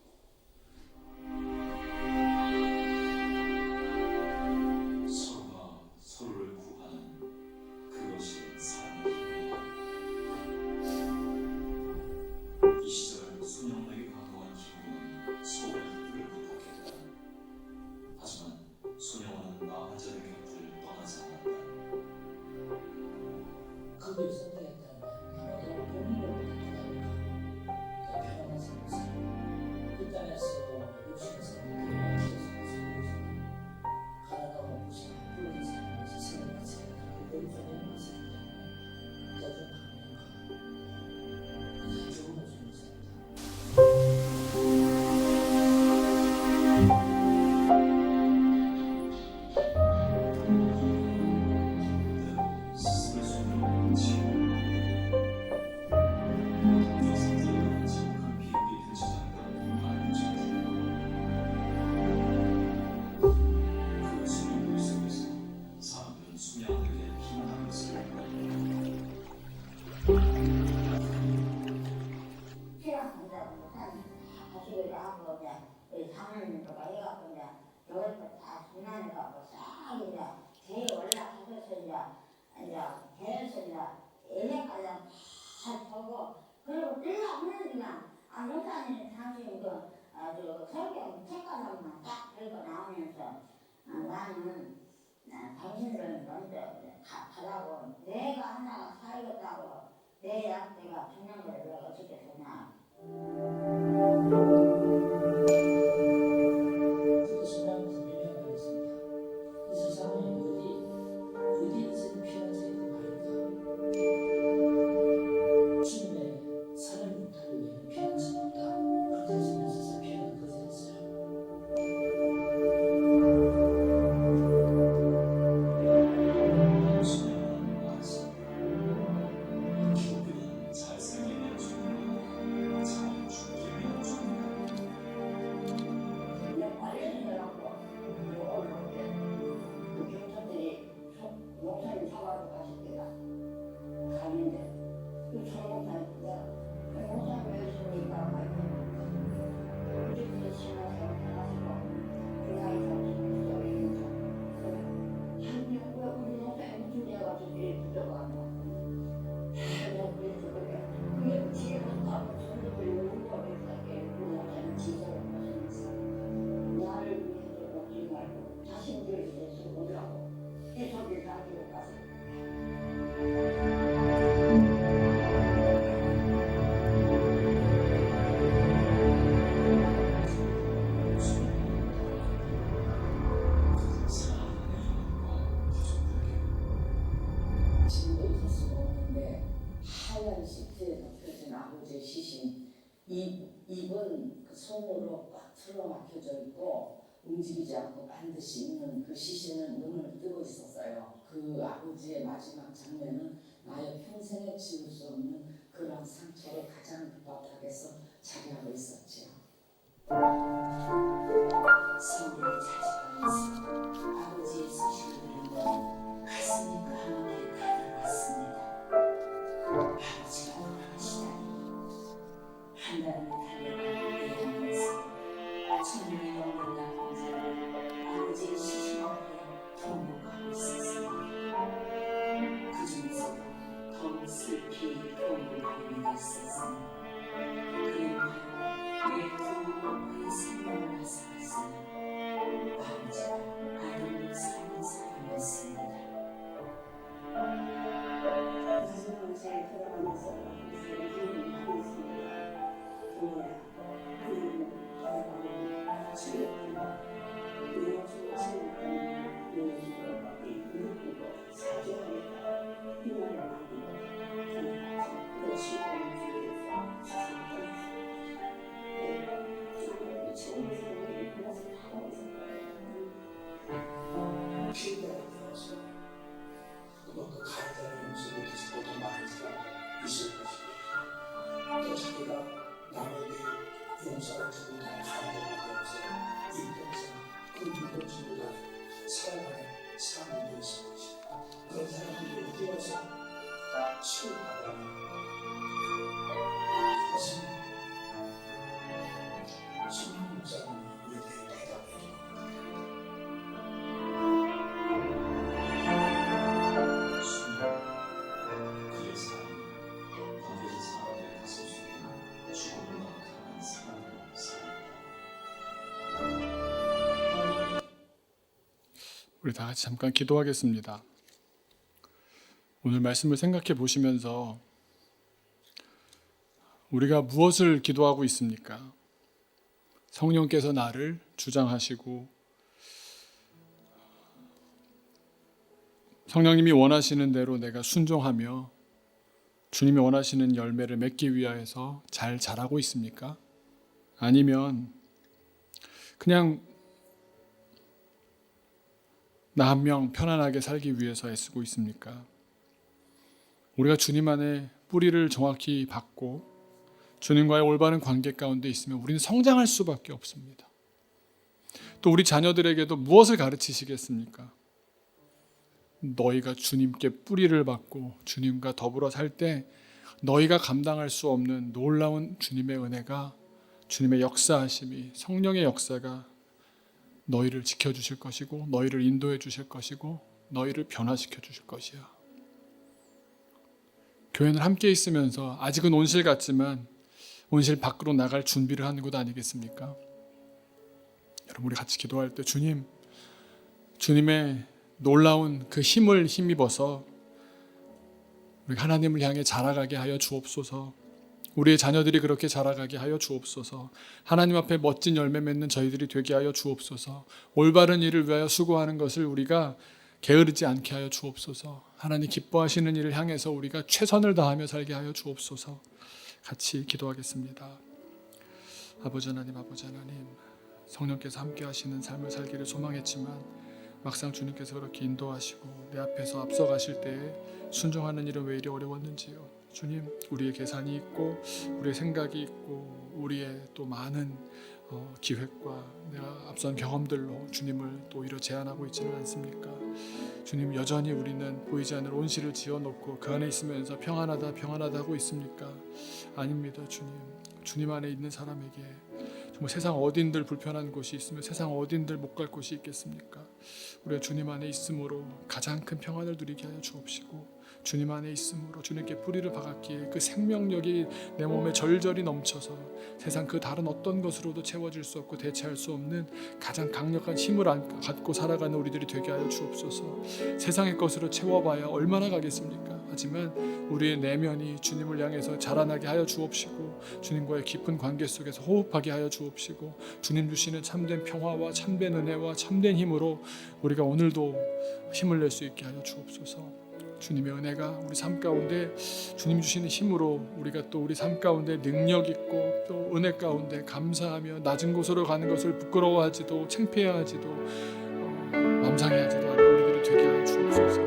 서로가 서로를 구하는 그것이 사랑의 힘이다. 이 시절 소년에게 가까운 기분은 서로의 합의를 부탁했다. 하지만 소녀는 나환자의 곁을 떠나지 않았다. 거기를 선택했다는 없어지는 것이기 때문에 저주 강력한 죽음을 주는 것입니다. 스스로 소명을 지키고 여성들은 지독한 비극이 펼쳐진다는 말을 그 수명을 속에서 사람들은 수명들에게 피난하는 것을 필요한다고 가지고 하고 이제 사모님들과 해갖고 이제 여덟 다 장난해갖고 싹 이제 대에 올라가서 이제 대에서 이제 애내까지 다 보고 그리고 끌려오면 그냥 목사님 당신 그 아주 설교 책가서만 딱 들고 나오면서 나는 당신들은 먼저 가라고 내가 하나 살겠다고 내 약대가 죽는 걸 내가 어떻게 되냐. 그 순간 분명히 말했습니다. 이 세상에 어디에서 피어나지 그 말입니다. 주님의 사랑의 문턱을 위해 피어난 수 없다. 그렇게 주님께서 피어난 것이었어요. 수명은 말했습니다. 기독교는 잘 살기 위한 존재고 잘 죽기 위한 존재다. 근데 빨리 내려갖고 올라올 때그 경찰들이 목사님 잡아서 가실 때가 가는데 그 총목사님 내가 목사님 왜 있습니까? 우리들이 신앙생활 해가지고 그 나이 잡수는 소리니까 한명 왜 우리 목사님 무슨 죄가 저기 붙어가고 내가 그래서 그게 뒤에 가서 전국을 울고 있었게 우리 목사님 지도를 보시면서 나를 위해서 오지 말고 자신들을 위해서 오라고 이 소리를 가지고 가서 사랑하는 영혼과 가족들에게 지금도 있을 수가 없는데 하얀 시트에 덮여진 아버지의 시신 입은 그 손으로 꽉 틀어막혀져 있고 움직이지 않고 반드시 있는 그 시신은 눈을 뜨고 있었어요. 그 아버지의 마지막 장면은 나의 평생에 지울 수 없는 그런 상처로 가장 바닥에서 자리하고 있었지요. 서울을 찾아가면서 아버지의 소식을 들으면 가슴이 까맣게 가득했습니다. 아버지가 돌아가시다니. 한 달을 달려가는 예언에서 천년이 넘는 날 혼자를 아버지의 시신 앞에 통곡하고 있었습니다. 그 중에서도 더욱 슬피 통곡하는 이가 있었으니 그는 바로 내 두 엄마의 생명을 앗아갔으니 아버지가 아들로 사는 사람이었습니다. 마지막으로 제가 돌아가면서 무슨 기분이 하고 있습니다. 부모야, 그는 돌아가면 죽였구나. 내가 죽었으니까 너의 죽어밖에 늙고 사죄하겠다. 이 말을 남기고 저는 아직 그 시간을 주겠어. 세상을 저는 좋은 사람이 그것을 하고 있을 거예요. 피해가 되어서 그만큼 가해자의 모습을 계속 보던 많은 사람이 있을 것입니다. 또 자기가 남에게 용서를 주고 가해자가 되어서 인격상 그 무엇보다 살아가는 사람이 있을 것입니다. 그런 사람들이 어디 와서 치유받아야 그것은 성령 목사님이 우리에게 대답해 줍니다. 그의 삶이 반드시 사람들의 가슴 속에 죽음을 낳는 사람으로 살았다. 우리 다 같이 잠깐 기도하겠습니다. 오늘 말씀을 생각해 보시면서 우리가 무엇을 기도하고 있습니까? 성령께서 나를 주장하시고 성령님이 원하시는 대로 내가 순종하며 주님이 원하시는 열매를 맺기 위하여서 잘 자라고 있습니까? 아니면 그냥 나 한 명 편안하게 살기 위해서 애쓰고 있습니까? 우리가 주님 안에 뿌리를 정확히 받고 주님과의 올바른 관계 가운데 있으면 우리는 성장할 수밖에 없습니다. 또 우리 자녀들에게도 무엇을 가르치시겠습니까? 너희가 주님께 뿌리를 받고 주님과 더불어 살 때 너희가 감당할 수 없는 놀라운 주님의 은혜가, 주님의 역사하심이, 성령의 역사가 너희를 지켜주실 것이고 너희를 인도해 주실 것이고 너희를 변화시켜 주실 것이야. 교회는 함께 있으면서 아직은 온실 같지만 온실 밖으로 나갈 준비를 하는 것 아니겠습니까? 여러분, 우리 같이 기도할 때 주님의 놀라운 그 힘을 힘입어서 우리 하나님을 향해 자라가게 하여 주옵소서. 우리의 자녀들이 그렇게 자라가게 하여 주옵소서. 하나님 앞에 멋진 열매 맺는 저희들이 되게 하여 주옵소서. 올바른 일을 위하여 수고하는 것을 우리가 게으르지 않게 하여 주옵소서. 하나님 기뻐하시는 일을 향해서 우리가 최선을 다하며 살게 하여 주옵소서. 같이 기도하겠습니다. 아버지 하나님, 성령께서 함께 하시는 삶을 살기를 소망했지만 막상 주님께서 그렇게 인도하시고 내 앞에서 앞서가실 때에 순종하는 일은 왜 이리 어려웠는지요. 주님, 우리의 계산이 있고 우리의 생각이 있고 우리의 또 많은 기획과 내가 앞선 경험들로 주님을 또 오히려 제한하고 있지는 않습니까? 주님, 여전히 우리는 보이지 않는 온실을 지어놓고 그 안에 있으면서 평안하다 하고 있습니까? 아닙니다. 주님 안에 있는 사람에게 정말 세상 어딘들 불편한 곳이 있으며 세상 어딘들 못 갈 곳이 있겠습니까? 우리가 주님 안에 있음으로 가장 큰 평안을 누리게 하여 주옵시고 주님 안에 있음으로 주님께 뿌리를 박았기에 그 생명력이 내 몸에 절절히 넘쳐서 세상 그 다른 어떤 것으로도 채워질 수 없고 대체할 수 없는 가장 강력한 힘을 갖고 살아가는 우리들이 되게 하여 주옵소서. 세상의 것으로 채워봐야 얼마나 가겠습니까? 하지만 우리의 내면이 주님을 향해서 자라나게 하여 주옵시고 주님과의 깊은 관계 속에서 호흡하게 하여 주옵시고 주님 주시는 참된 평화와 참된 은혜와 참된 힘으로 우리가 오늘도 힘을 낼 수 있게 하여 주옵소서. 주님의 은혜가 우리 삶 가운데 주님 주시는 힘으로 우리가 또 우리 삶 가운데 능력 있고 또 은혜 가운데 감사하며 낮은 곳으로 가는 것을 부끄러워하지도 창피해하지도 맘상해하지도 않는 우리들이 되게 하여 주옵소서.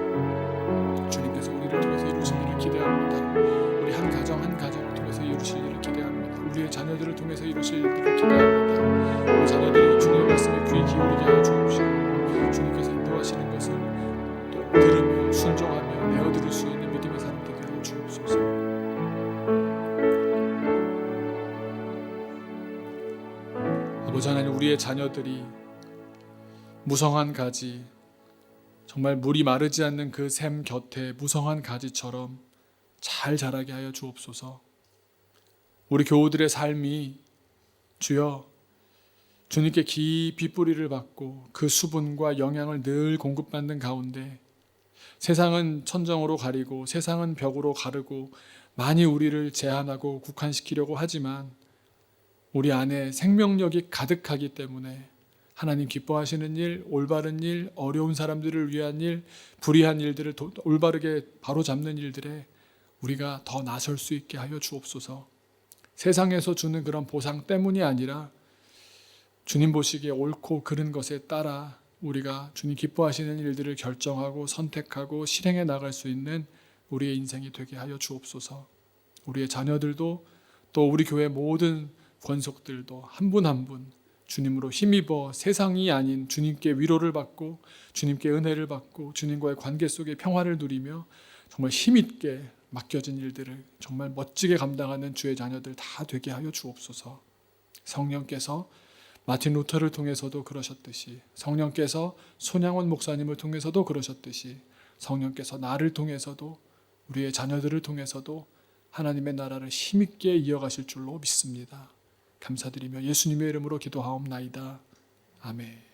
주님께서 우리를 통해서 이루실 일을 기대합니다. 우리 한 가정 한 가정을 통해서 이루실 일을 기대합니다. 우리의 자녀들을 통해서 이루실 일을 기대합니다. 우리 자녀들이 주님의 말씀에 귀 기울이게 하여 주옵시고 주님께서 인도하시는 것을 또 들으며 순종하며 내어드릴 수 있는 믿음의 사람 되게 하여 주옵소서. 아버지 하나님, 우리의 자녀들이 무성한 가지, 정말 물이 마르지 않는 그 샘 곁에 무성한 가지처럼 잘 자라게 하여 주옵소서. 우리 교우들의 삶이 주여 주님께 깊이 뿌리를 받고 그 수분과 영양을 늘 공급받는 가운데 세상은 천정으로 가리고 세상은 벽으로 가르고 많이 우리를 제한하고 국한시키려고 하지만 우리 안에 생명력이 가득하기 때문에 하나님 기뻐하시는 일, 올바른 일, 어려운 사람들을 위한 일, 불의한 일들을 올바르게 바로잡는 일들에 우리가 더 나설 수 있게 하여 주옵소서. 세상에서 주는 그런 보상 때문이 아니라 주님 보시기에 옳고 그른 것에 따라 우리가 주님 기뻐하시는 일들을 결정하고 선택하고 실행해 나갈 수 있는 우리의 인생이 되게 하여 주옵소서. 우리의 자녀들도 또 우리 교회 모든 권속들도 한 분 한 분 주님으로 힘입어 세상이 아닌 주님께 위로를 받고 주님께 은혜를 받고 주님과의 관계 속에 평화를 누리며 정말 힘있게 맡겨진 일들을 정말 멋지게 감당하는 주의 자녀들 다 되게 하여 주옵소서. 성령께서 마틴 루터를 통해서도 그러셨듯이, 성령께서 손양원 목사님을 통해서도 그러셨듯이, 성령께서 나를 통해서도 우리의 자녀들을 통해서도 하나님의 나라를 힘있게 이어가실 줄로 믿습니다. 감사드리며 예수님의 이름으로 기도하옵나이다. 아멘.